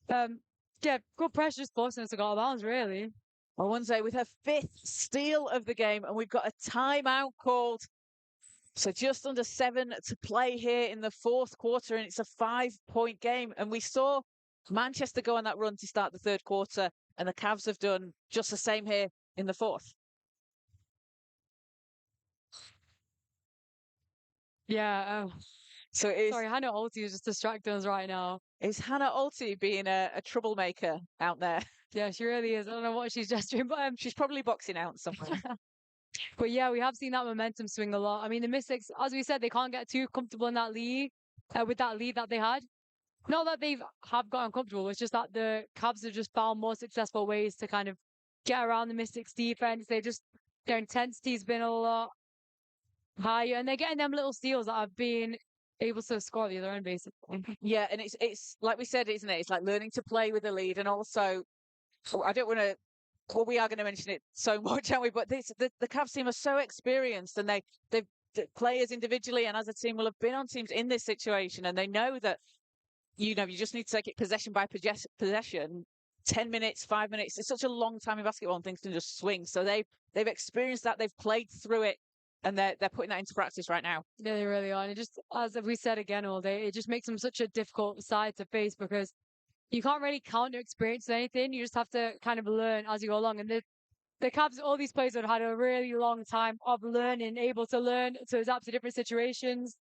good pressure, just forcing us to go out of bounds, really. Awunze with her 5th steal of the game, and we've got a timeout called. So just under 7 to play here in the 4th quarter, and it's a 5-point game. And we saw Manchester go on that run to start the 3rd quarter, and the Cavs have done just the same here in the 4th. Yeah. So it is. Sorry, Hannah Olty is just distracting us right now. Is Hannah Olty being a troublemaker out there? Yeah, she really is. I don't know what she's gesturing, but She's probably boxing out somewhere. But yeah, we have seen that momentum swing a lot. I mean, the Mystics, as we said, they can't get too comfortable in that lead, with that lead that they had. Not that have gotten comfortable, it's just that the Cavs have just found more successful ways to kind of get around the Mystics defense. Their intensity's been a lot higher, and they're getting them little steals that have been able to score at the other end, basically. Yeah, and it's like we said, isn't it? It's like learning to play with the lead, and also, I don't want to. Well, we are going to mention it so much, aren't we? But the Cavs team are so experienced, and they've players individually and as a team will have been on teams in this situation, and they know that you just need to take it possession by possession. 10 minutes, 5 minutes. It's such a long time in basketball, and things can just swing. So they've experienced that. They've played through it, and they're putting that into practice right now. Yeah, they really are. And it just, as we said again all day, it just makes them such a difficult side to face because you can't really count your experience or anything. You just have to kind of learn as you go along. And the Cavs, all these players have had a really long time of learning, able to learn to adapt to different situations,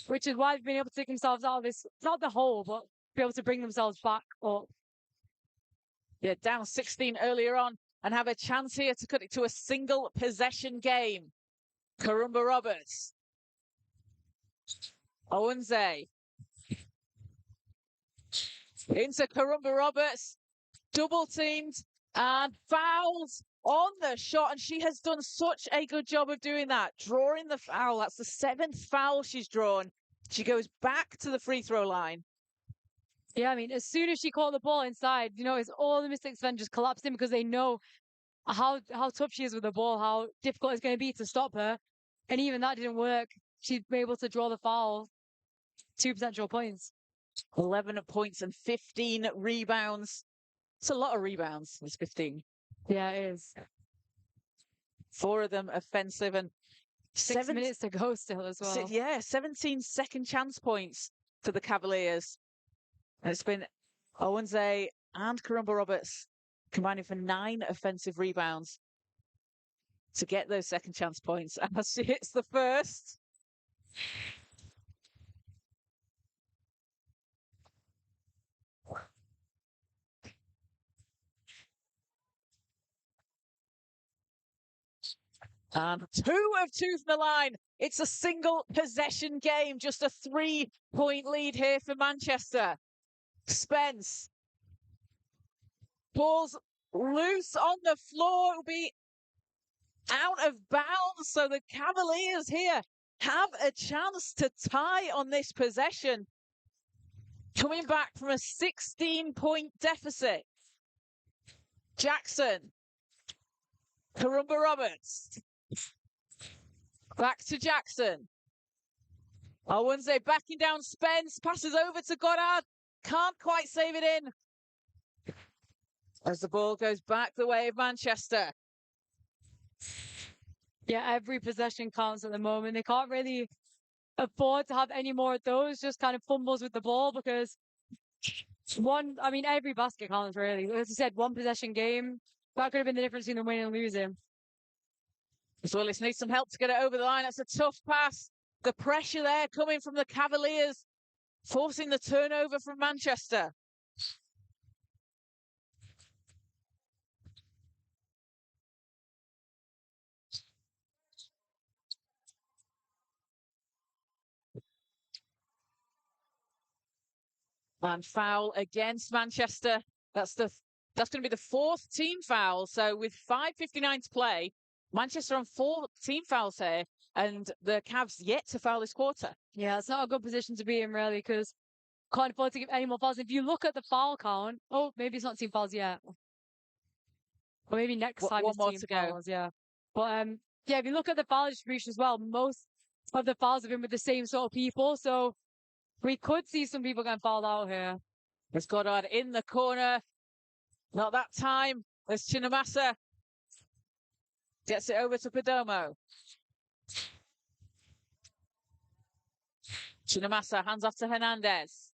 which is why they've been able to take themselves out of this, not the hole, but be able to bring themselves back up. Yeah, down 16 earlier on and have a chance here to cut it to a single possession game. Karumba Roberts. Awunze. Into Karumba Roberts. Double teamed and fouled on the shot. And she has done such a good job of doing that. Drawing the foul. That's the 7th foul she's drawn. She goes back to the free throw line. Yeah, I mean, as soon as she caught the ball inside, it's all the Mystics fans just collapsing because they know how tough she is with the ball, how difficult it's going to be to stop her. And even that didn't work. She'd be able to draw the foul. 2 potential points. 11 points and 15 rebounds. It's a lot of rebounds. It's 15. Yeah, it is. 4 of them offensive and 6 minutes to go still as well. 17 second chance points for the Cavaliers. And it's been Awunze and Karumba Roberts combining for 9 offensive rebounds to get those second chance points as she hits the first. And 2 of 2 from the line. It's a single possession game, just a 3-point lead here for Manchester. Spence. Ball's loose on the floor. It'll be out of bounds. So the Cavaliers here have a chance to tie on this possession. Coming back from a 16-point deficit. Jackson. Karumba Roberts. Back to Jackson. Owunze backing down Spence. Passes over to Goddard. Can't quite save it in. As the ball goes back the way of Manchester. Yeah, every possession counts at the moment. They can't really afford to have any more of those, just kind of fumbles with the ball because every basket counts really. As you said, one possession game, that could have been the difference between them winning and losing. So Willis needs some help to get it over the line. That's a tough pass. The pressure there coming from the Cavaliers, forcing the turnover from Manchester. And foul against Manchester. That's going to be the fourth team foul. So with 5:59 to play, Manchester on 4 team fouls here, and the Cavs yet to foul this quarter. Yeah, it's not a good position to be in really because can't afford to give any more fouls. If you look at the foul count, maybe it's not team fouls yet. Or maybe next time one it's more team to go. fouls, yeah. But if you look at the foul distribution as well, most of the fouls have been with the same sort of people. So we could see some people getting fouled out here. There's Goddard in the corner. Not that time. There's Chinamasa. Gets it over to Perdomo. Chinamasa hands off to Hernandez.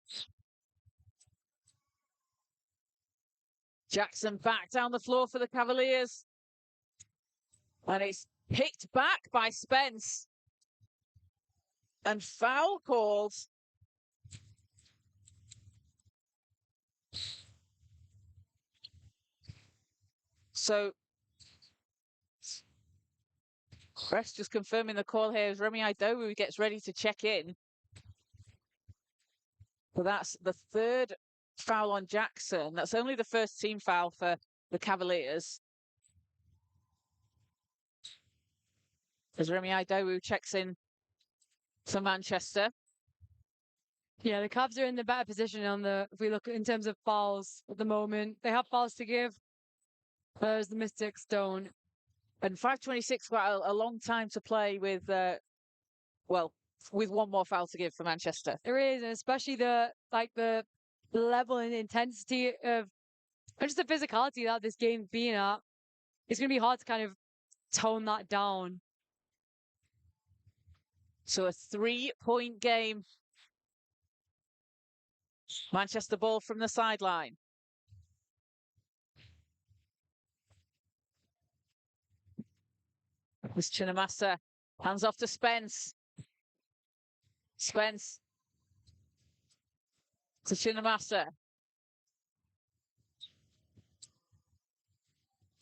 Jackson back down the floor for the Cavaliers. And it's picked back by Spence. And foul called. So, refs just confirming the call here as Remy Idowu gets ready to check in. So that's the third foul on Jackson. That's only the first team foul for the Cavaliers. As Remy Idowu checks in for Manchester. Yeah, the Cavs are in the better position if we look in terms of fouls at the moment. They have fouls to give, whereas the Mystics don't. And 5:26, quite a long time to play with, with one more foul to give for Manchester. There is, and especially the level and intensity of just the physicality that this game's being at. It's going to be hard to kind of tone that down. So a 3-point game. Manchester ball from the sideline. This Chinamasa hands off to Spence. Spence to Chinamasa.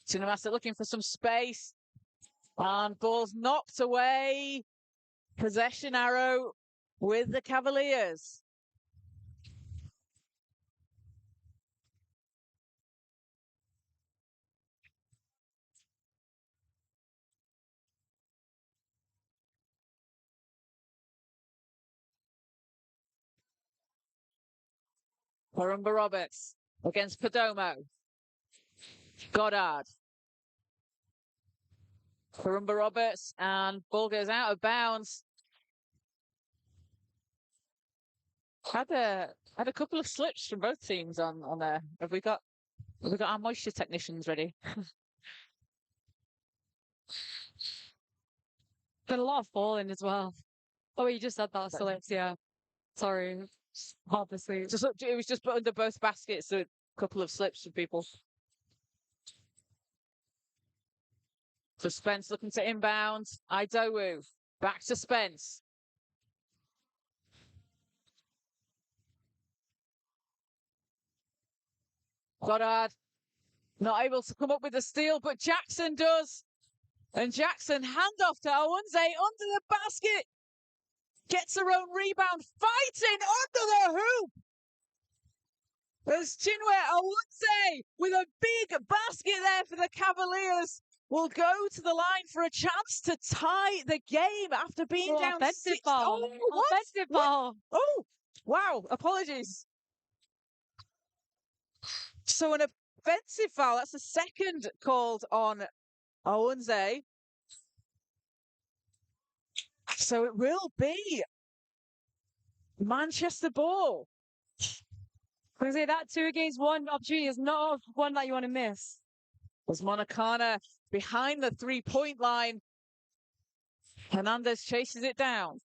Chinamasa looking for some space. And ball's knocked away. Possession arrow with the Cavaliers. Karumba Roberts against Perdomo. Goddard. Karumba Roberts, and ball goes out of bounds. Had a couple of slips from both teams on there. Have we got our moisture technicians ready? Been a lot of falling as well. Oh, you just said that slips, yeah. Sorry, obviously. It was just put under both baskets, so a couple of slips for people. So Spence looking to inbound. Idowu back to Spence. Goddard not able to come up with a steal, but Jackson does. And Jackson handoff to Owunze under the basket. Gets her own rebound, fighting under the hoop. There's Chinwe Owunze with a big basket there for the Cavaliers. will go to the line for a chance to tie the game after being down offensive 6. foul. Oh, what? Offensive What? foul. Oh, wow. Apologies. So an offensive foul. That's the second called on Owensay. So it will be Manchester ball. I was say that 2-against-1 opportunity is not one that you want to miss. Was Monacana behind the 3-point line. Hernandez chases it down.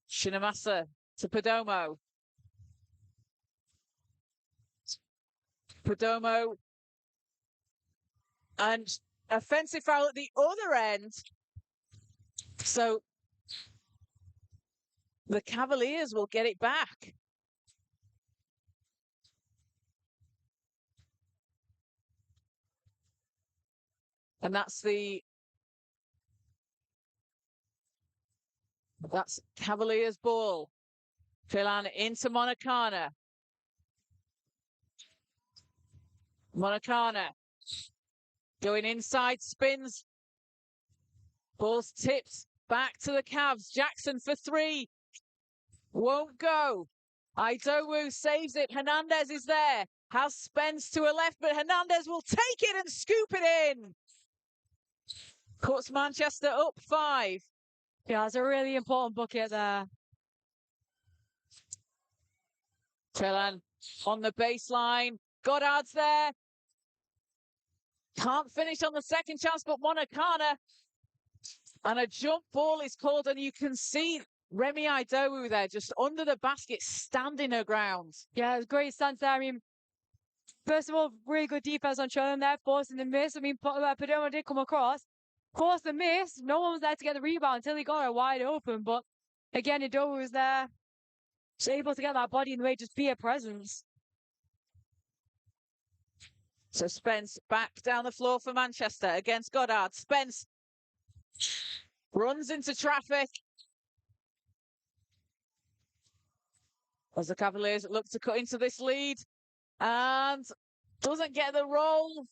Shinamasa to Perdomo. Perdomo. And offensive foul at the other end. So the Cavaliers will get it back. And that's Cavaliers ball. Filan into Monacana. Monacana going inside, spins. Ball's tipped back to the Cavs. Jackson for 3. Won't go. Idowu saves it. Hernandez is there. Has Spence to a left, but Hernandez will take it and scoop it in. Puts Manchester up 5. Yeah, it's a really important bucket there. Trelan on the baseline. Goddard's there. Can't finish on the second chance, but Monacana. And a jump ball is called, and you can see Remy Idowu there, just under the basket, standing her ground. Yeah, it was great stance there. I mean, first of all, really good defense on Trelan there, forcing the miss. I mean, Perdomo did come across, forced the miss. No one was there to get the rebound until he got it wide open. But again, Idowu was there. She's able to get that body in the way, just be a presence. So Spence back down the floor for Manchester against Goddard. Spence runs into traffic as the Cavaliers look to cut into this lead and doesn't get the roll.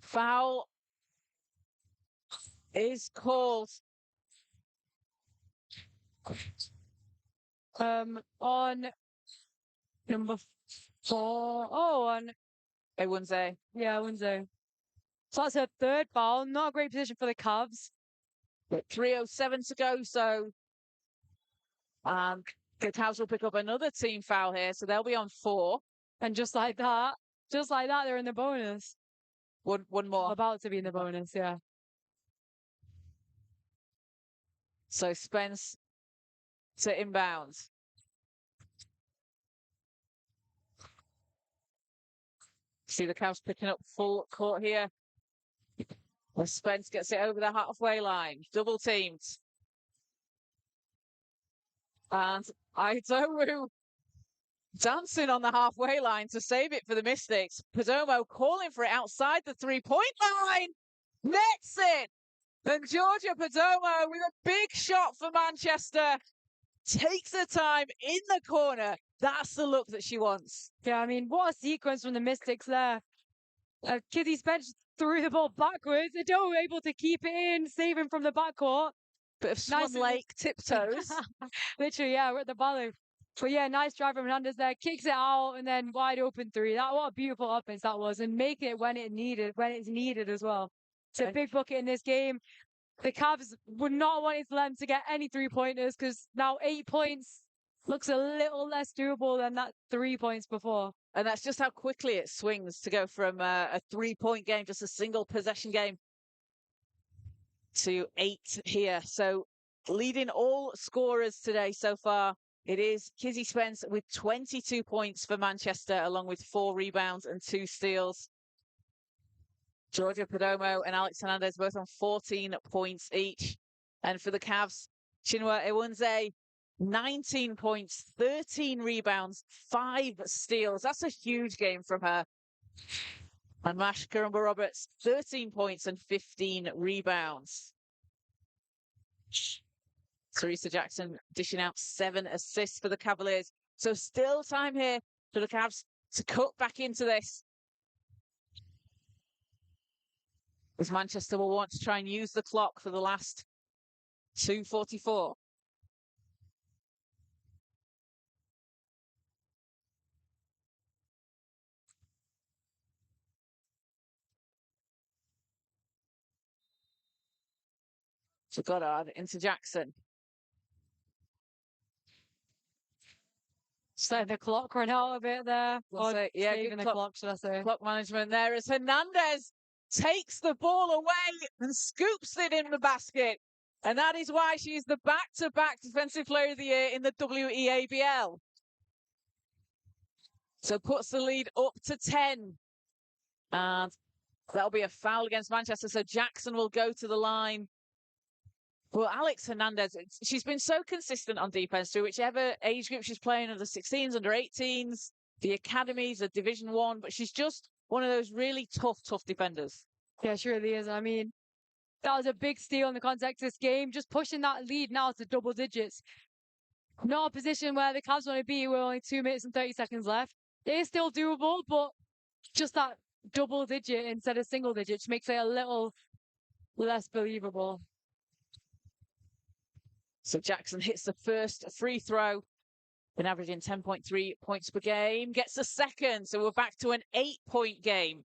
Foul is called. On number 4. Oh, on Owensay. Yeah, Owensay. So that's her third foul. Not a great position for the Cavs. But 3:07 to go, so the Cavs will pick up another team foul here, so they'll be on 4. And just like that, they're in the bonus. One more. About to be in the bonus, yeah. So Spence to inbounds. See the Cavs picking up full court here. Spence gets it over the halfway line. Double teamed. And Idowu dancing on the halfway line to save it for the Mystics. Perdomo calling for it outside the 3-point line. Nets it. And Georgia Perdomo with a big shot for Manchester. Takes her time in the corner. That's the look that she wants. Yeah, I mean, what a sequence from the Mystics there. Kizzy Spence threw the ball backwards. Idowu were able to keep it in, save him from the backcourt. Bit of Swan Lake tiptoes. Literally, yeah, we're at the volley. But yeah, nice drive from Hernandez there. Kicks it out and then wide open 3. What a beautiful offense that was. And make it when it's needed as well. It's a big bucket in this game. The Cavs would not want them to get any 3-pointers because now 8 points looks a little less doable than that 3 points before. And that's just how quickly it swings to go from a 3-point game, just a single possession game, to 8 here. So leading all scorers today so far, it is Kizzy Spence with 22 points for Manchester, along with 4 rebounds and 2 steals. Georgia Perdomo and Alex Hernandez both on 14 points each. And for the Cavs, Chinua Owensay, 19 points, 13 rebounds, 5 steals. That's a huge game from her. And Mash Karumba Roberts, 13 points and 15 rebounds. Teresa Jackson dishing out 7 assists for the Cavaliers. So still time here for the Cavs to cut back into this. As Manchester will want to try and use the clock for the last 2:44. So Goddard into Jackson. So the clock run out a bit there. Yeah, good good clock, should I say? clock management there as Hernandez takes the ball away and scoops it in the basket. And that is why she's the back-to-back Defensive Player of the Year in the WEABL. So puts the lead up to 10. And that'll be a foul against Manchester. So Jackson will go to the line. Well, Alex Hernandez, she's been so consistent on defense through whichever age group she's playing, under 16s, under 18s, the academies, the Division 1, but she's just one of those really tough defenders. Yeah, she really is. I mean, that was a big steal in the context of this game. Just pushing that lead now to double digits. Not a position where the Cavs want to be with only 2 minutes and 30 seconds left. It is still doable, but just that double digit instead of single digit just makes it a little less believable. So Jackson hits the first free throw, been averaging 10.3 points per game, gets the second, so we're back to an 8-point game.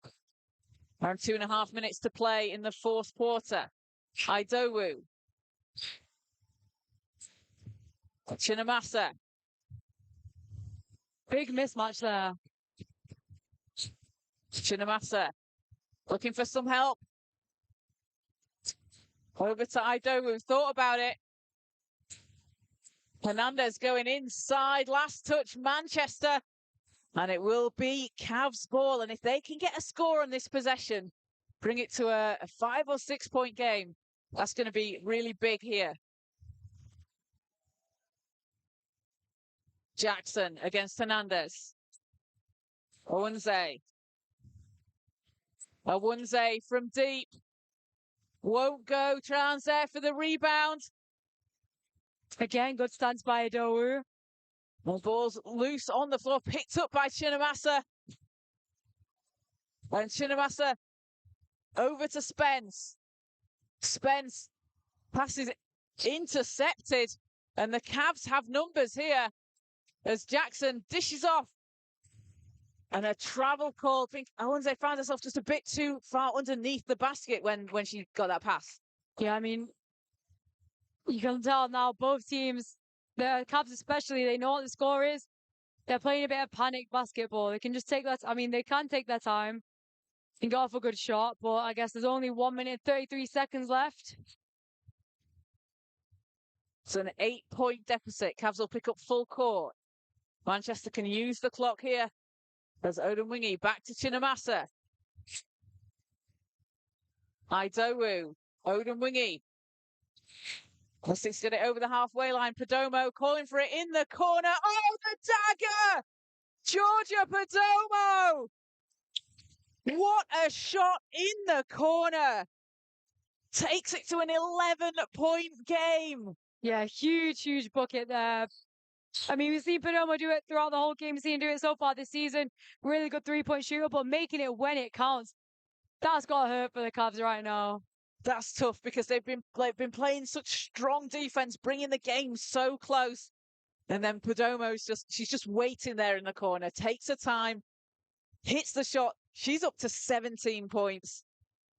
Around 2.5 minutes to play in the fourth quarter. Idowu. Chinamasa. Big mismatch there. Chinamasa looking for some help. Over to Idowu, thought about it. Hernandez going inside, last touch Manchester, and it will be Cavs ball. And if they can get a score on this possession, bring it to a 5 or 6 point game, that's going to be really big here. Jackson against Hernandez. Owunze. Owunze from deep. Won't go. Trans there for the rebound. Again, good stance by Idowu. The ball's loose on the floor, picked up by Chinamasa. And Chinamasa over to Spence. Spence passes intercepted. And the Cavs have numbers here as Jackson dishes off. And a travel call. I think Owunze found herself just a bit too far underneath the basket when she got that pass. Yeah, I mean, you can tell now both teams, the Cavs especially, they know what the score is. They're playing a bit of panic basketball. They can just take that. I mean, they can take their time and go off a good shot, but I guess there's only 1 minute 33 seconds left. It's an 8-point deficit. Cavs will pick up full court. Manchester can use the clock here. There's Odemwingie back to Chinamasa. Idowu. Odemwingie. Mystics get it over the halfway line. Perdomo calling for it in the corner. Oh, the dagger! Georgia Perdomo! What a shot in the corner! Takes it to an 11-point game. Yeah, huge bucket there. I mean, we've seen Perdomo do it throughout the whole game. We've seen him do it so far this season. Really good 3-point shooter, but making it when it counts. That's got to hurt for the Cavs right now. That's tough because they've been playing such strong defense, bringing the game so close. And then Perdomo's she's just waiting there in the corner, takes her time, hits the shot. She's up to 17 points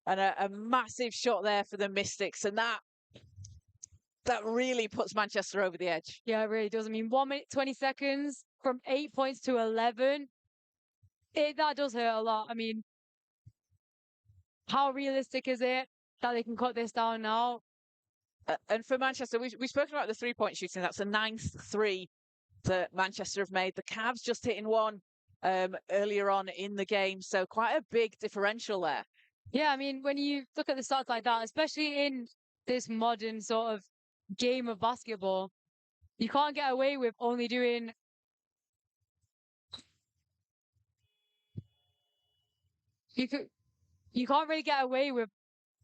and a massive shot there for the Mystics. And that really puts Manchester over the edge. Yeah, it really does. I mean, 1 minute, 20 seconds from 8 points to 11. That does hurt a lot. I mean, how realistic is it that they can cut this down now? And for Manchester, we've spoken about the 3-point shooting. That's the 9th 3 that Manchester have made. The Cavs just hitting one earlier on in the game. So quite a big differential there. Yeah, I mean, when you look at the stats like that, especially in this modern sort of game of basketball, you can't get away with only doing you can't really get away with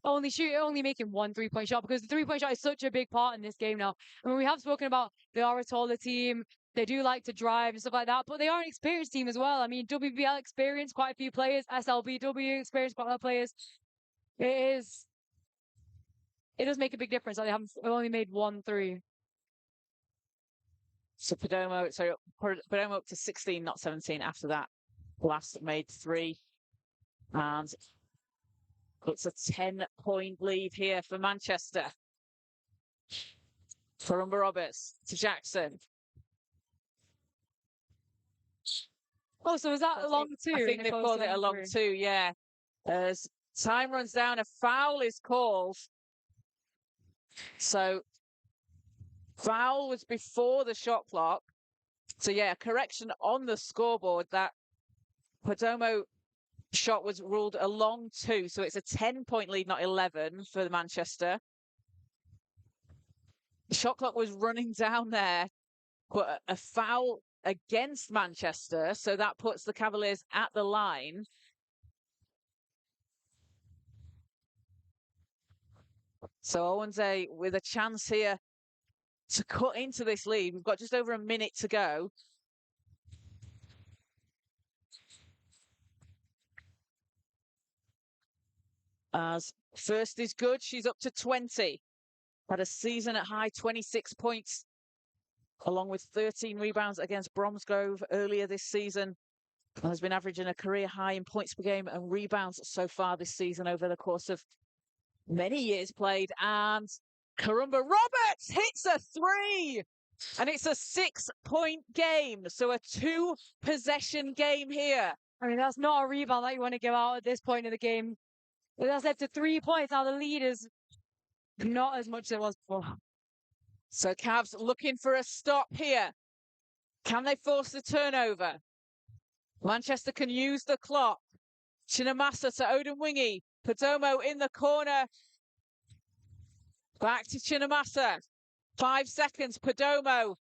only making one 3-point shot, because the 3-point shot is such a big part in this game now. I mean, we have spoken about they are a taller team. They do like to drive and stuff like that, but they are an experienced team as well. I mean, WBL experienced quite a few players, SLBW experienced quite a lot of players. It does make a big difference that they've only made 1 3. So Perdomo up to 16, not 17 after that. Last made 3. And it's a 10-point lead here for Manchester. Karumba Roberts to Jackson. Oh, so is that a long 2? I think they've called it a long 2, yeah. As time runs down, a foul is called. So foul was before the shot clock. So yeah, correction on the scoreboard. That Perdomo shot was ruled a long 2. So it's a 10-point lead, not 11 for Manchester. The shot clock was running down there, but a foul against Manchester. So that puts the Cavaliers at the line. So Owensay with a chance here to cut into this lead. We've got just over a minute to go. As first is good, she's up to 20. Had a season at high 26 points, along with 13 rebounds against Bromsgrove earlier this season. And has been averaging a career high in points per game and rebounds so far this season over the course of many years played. And Karumba Roberts hits a 3. And it's a 6-point game. So a 2-possession game here. I mean, that's not a rebound that you want to give out at this point of the game. That's left to 3 points. Now the lead is not as much as it was before. So Cavs looking for a stop here. Can they force the turnover? Manchester can use the clock. Chinamasa to Odemwingie. Perdomo in the corner. Back to Chinamasa. 5 seconds. Perdomo.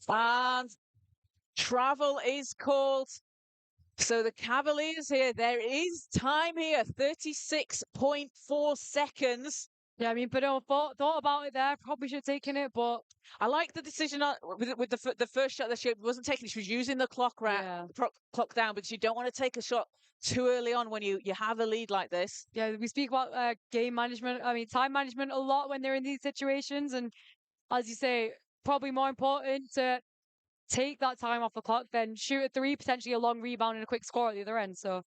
And travel is called. So the Cavaliers here, there is time here. 36.4 seconds. Yeah, I mean, Perdomo thought about it there. Probably should have taken it, but I like the decision with the first shot that she wasn't taking. She was using the clock clock down, but you don't want to take a shot too early on when you have a lead like this. Yeah, we speak about game management. I mean, time management a lot when they're in these situations, and as you say, probably more important to take that time off the clock than shoot a 3, potentially a long rebound and a quick score at the other end. So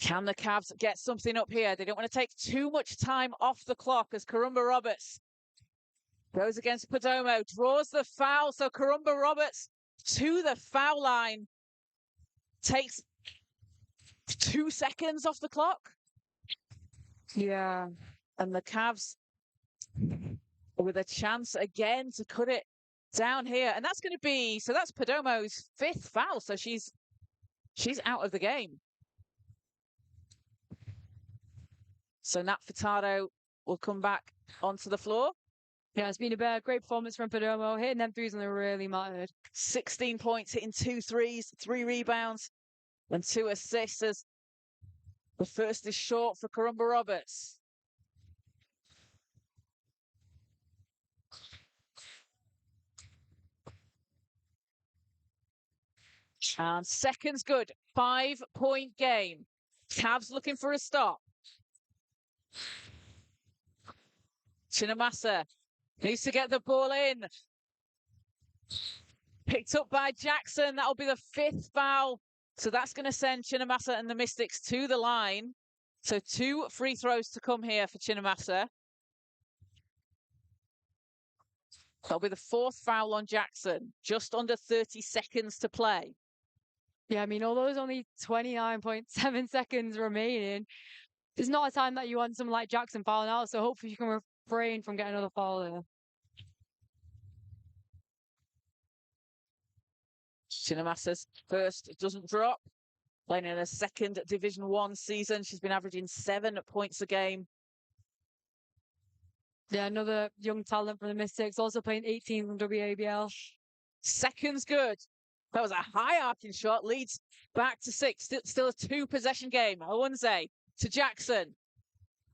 can the Cavs get something up here? They don't want to take too much time off the clock as Karumba Roberts goes against Perdomo, draws the foul. So Karumba Roberts to the foul line, takes 2 seconds off the clock. yeah, and the Cavs with a chance again to cut it down here. And that's going to be, so that's Perdomo's 5th foul. So she's out of the game. So Nat Furtado will come back onto the floor. Yeah, it's been a great performance from Perdomo. Hitting them threes and they really mattered. 16 points, hitting 2 threes, 3 rebounds, and 2 assists. As the first is short for Karumba Roberts. And second's good. 5-point game. Cavs looking for a stop. Chinamasa needs to get the ball in. Picked up by Jackson. That'll be the 5th foul. So that's going to send Chinamasa and the Mystics to the line. So 2 free throws to come here for Chinamasa. That'll be the 4th foul on Jackson. Just under 30 seconds to play. Yeah, I mean, although there's only 29.7 seconds remaining, it's not a time that you want someone like Jackson fouling out. So hopefully you can refrain from getting another foul there. Chinamasa's first doesn't drop. Playing in a 2nd Division 1 season. She's been averaging 7 points a game. Yeah, another young talent from the Mystics, also playing 18 from WNBL. Second's good. That was a high arcing shot, leads back to 6. Still a 2-possession game. Owunze to Jackson.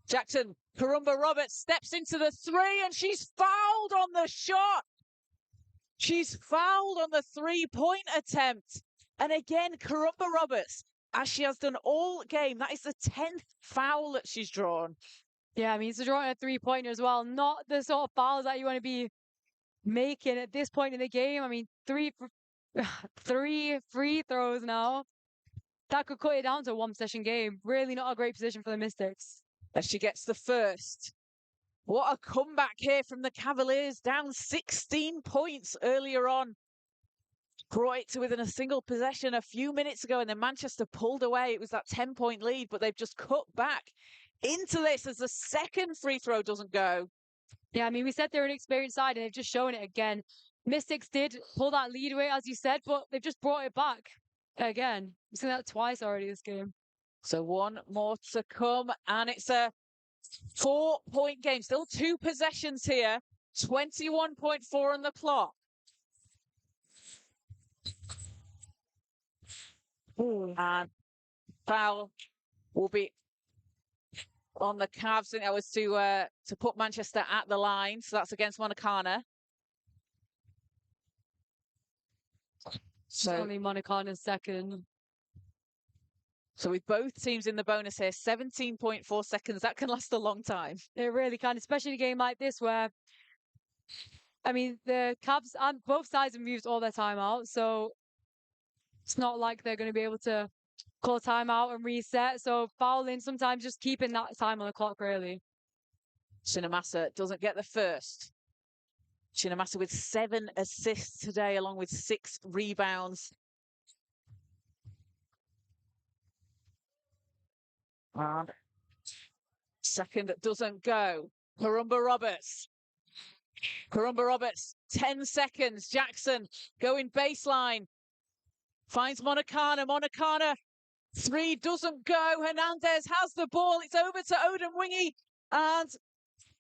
Jackson, Karumba Roberts steps into the 3 and she's fouled on the shot. She's fouled on the 3-point attempt. And again, Karumba Roberts, as she has done all game, that is the 10th foul that she's drawn. Yeah, I mean, she's drawing a 3-pointer as well. Not the sort of fouls that you want to be making at this point in the game. I mean, 3 free throws now. That could cut it down to a 1-possession game. Really not a great position for the Mystics. As she gets the first. What a comeback here from the Cavaliers, down 16 points earlier on. Brought it to within a single possession a few minutes ago, and then Manchester pulled away. It was that 10-point lead, but they've just cut back into this as the second free throw doesn't go. Yeah, I mean, we said they're an experienced side, and they've just shown it again. Mystics did pull that lead away, as you said, but they've just brought it back again. We've seen that twice already this game. So one more to come, and it's a 4-point game. Still 2 possessions here. 21.4 on the clock. And foul will be on the Cavs. I think that was to put Manchester at the line. So that's against Monacana. So only Monacana's second. So with both teams in the bonus here, 17.4 seconds. That can last a long time. It really can, especially in a game like this where, I mean, the Cavs and both sides have used all their time out. So it's not like they're going to be able to call timeout and reset. So fouling, sometimes just keeping that time on the clock, really. Shinamasa doesn't get the first. Shinamasa with 7 assists today, along with 6 rebounds. And second doesn't go. Karumba Roberts. Karumba Roberts, 10 seconds. Jackson going baseline. Finds Monacana. Monacana, 3 doesn't go. Hernandez has the ball. It's over to Odemwingie. And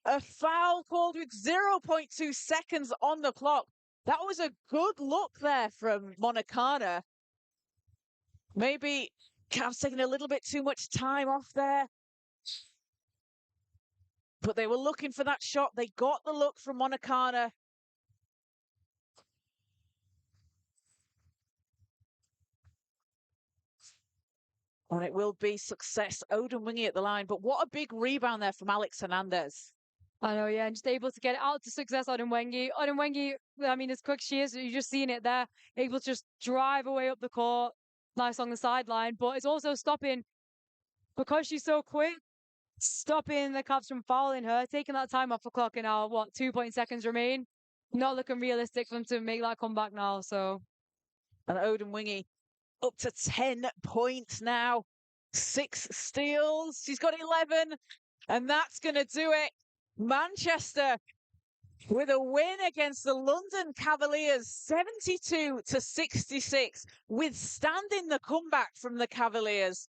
a foul called with 0.2 seconds on the clock. That was a good look there from Monacana. Maybe Cavs taking a little bit too much time off there. But they were looking for that shot. They got the look from Monacana. And it will be success. Odemwingie at the line. But what a big rebound there from Alex Hernandez. I know, yeah, and just able to get it out to success. Odemwingie, I mean, as quick as she is, you've just seen it there, able to just drive away up the court, nice on the sideline, but it's also stopping, because she's so quick, stopping the Cavs from fouling her, taking that time off the clock, and now, 2 seconds remain? Not looking realistic for them to make that comeback now, so. And Odemwingie up to 10 points now, 6 steals, she's got 11, and that's going to do it. Manchester with a win against the London Cavaliers, 72-66, withstanding the comeback from the Cavaliers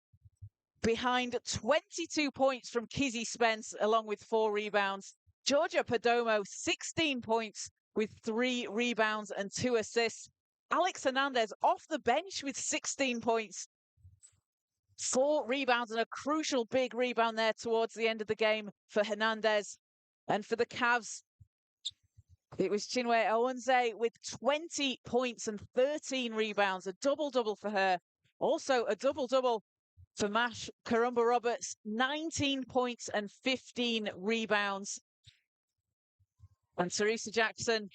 behind 22 points from Kizzy Spence, along with 4 rebounds. Georgia Perdomo, 16 points with 3 rebounds and 2 assists. Alex Hernandez off the bench with 16 points, 4 rebounds, and a crucial big rebound there towards the end of the game for Hernandez. And for the Cavs, it was Chinwe Owunze with 20 points and 13 rebounds, a double-double for her. Also a double-double for Mash Karumba Roberts, 19 points and 15 rebounds. And Teresa Jackson,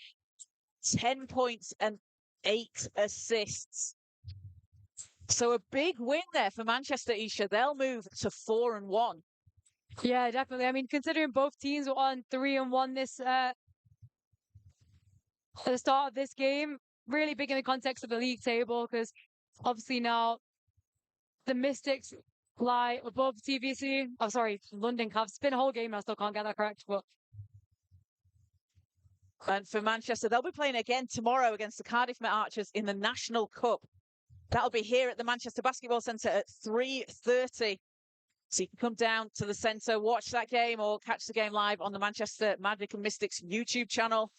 10 points and 8 assists. So a big win there for Manchester, Isha. They'll move to 4-1. Yeah, definitely. I mean, considering both teams were on 3-1 this at the start of this game, really big in the context of the league table, because obviously now the Mystics lie above TVC. Oh, sorry, London Cavs. It's been a whole game, I still can't get that correct. But and for Manchester, they'll be playing again tomorrow against the Cardiff Met Archers in the National Cup. That'll be here at the Manchester Basketball Centre at 3:30. So you can come down to the centre, watch that game, or catch the game live on the Manchester Magic and Mystics YouTube channel.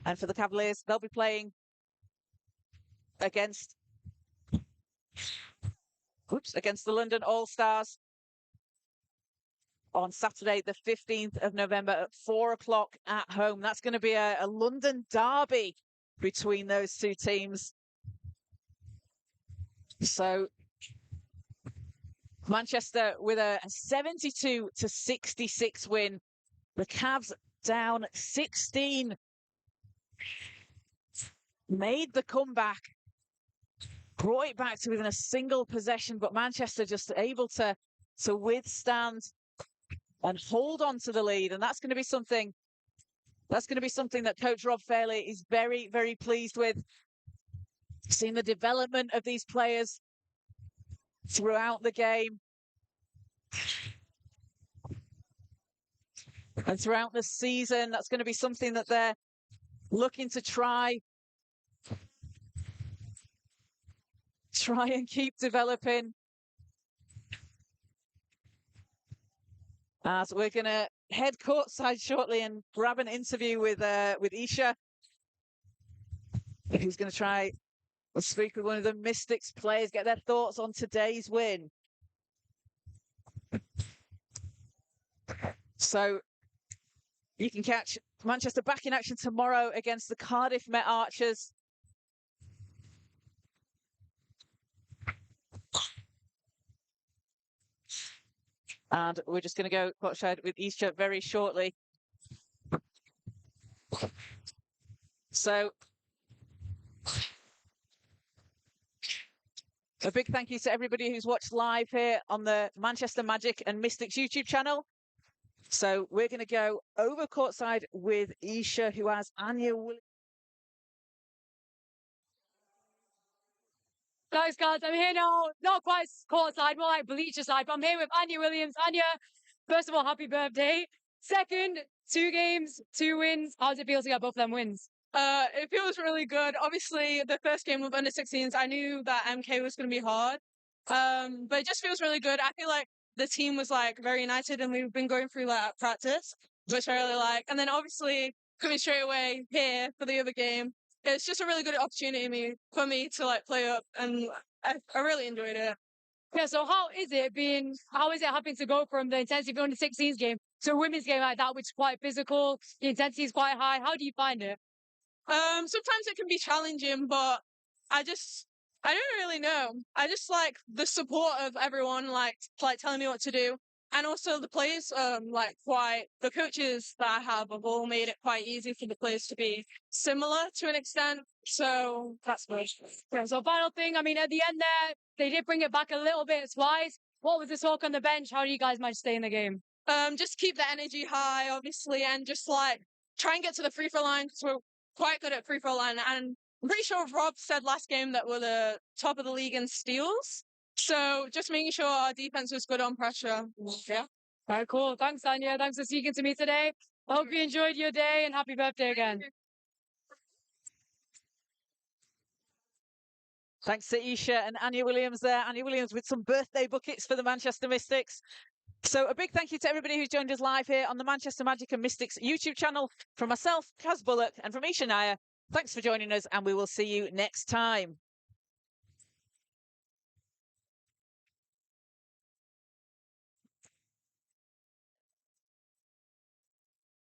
And for the Cavaliers, they'll be playing against the London All-Stars on Saturday, the 15th of November at 4 o'clock at home. That's going to be a London derby between those two teams. So Manchester with a 72-66 win. The Cavs down 16. Made the comeback. Brought it back to within a single possession, but Manchester just able to withstand and hold on to the lead. And that's going to be something that Coach Rob Fairley is very, very pleased with. Seeing the development of these players throughout the game and throughout the season. That's going to be something that they're looking to try and keep developing. So we're going to head courtside shortly and grab an interview with Isha, who's going to try to speak with one of the Mystics players, get their thoughts on today's win. So you can catch Manchester back in action tomorrow against the Cardiff Met Archers. And we're just going to go courtside with Isha very shortly. So a big thank you to everybody who's watched live here on the Manchester Magic and Mystics YouTube channel. So we're going to go over courtside with Isha, who has Anya Williams. Guys, I'm here now, not quite courtside, more like bleacher side, but I'm here with Anya Williams. Anya, first of all, happy birthday. Second, 2 games, 2 wins. How does it feel to get both of them wins? It feels really good. Obviously, the first game with under 16s, I knew that MK was going to be hard. But it just feels really good. I feel like the team was like very united, and we've been going through like practice, which I really like. And then obviously coming straight away here for the other game, it's just a really good opportunity for me to like play up, and I really enjoyed it. Yeah, so how is it having to go from the intensity of the under 16s game to a women's game like that, which is quite physical, the intensity is quite high? How do you find it? Sometimes it can be challenging, but I don't really know. I just like the support of everyone, like telling me what to do. And also the players, the coaches that I have all made it quite easy for the players to be similar to an extent. So that's good. Yeah, so final thing, I mean, at the end there, they did bring it back a little bit twice. What was the talk on the bench? How do you guys manage to stay in the game? Just keep the energy high, obviously, and just like try and get to the free throw line, because we're quite good at free throw line. And I'm pretty sure Rob said last game that we're the top of the league in steals. So just making sure our defense was good on pressure. Yeah. All right, cool. Thanks, Anya. Thanks for speaking to me today. I hope you enjoyed your day, and happy birthday again. Thanks to Isha and Anya Williams there. Anya Williams with some birthday buckets for the Manchester Mystics. So a big thank you to everybody who's joined us live here on the Manchester Magic and Mystics YouTube channel. From myself, Kaz Bullock, and from Isha Nair, thanks for joining us, and we will see you next time.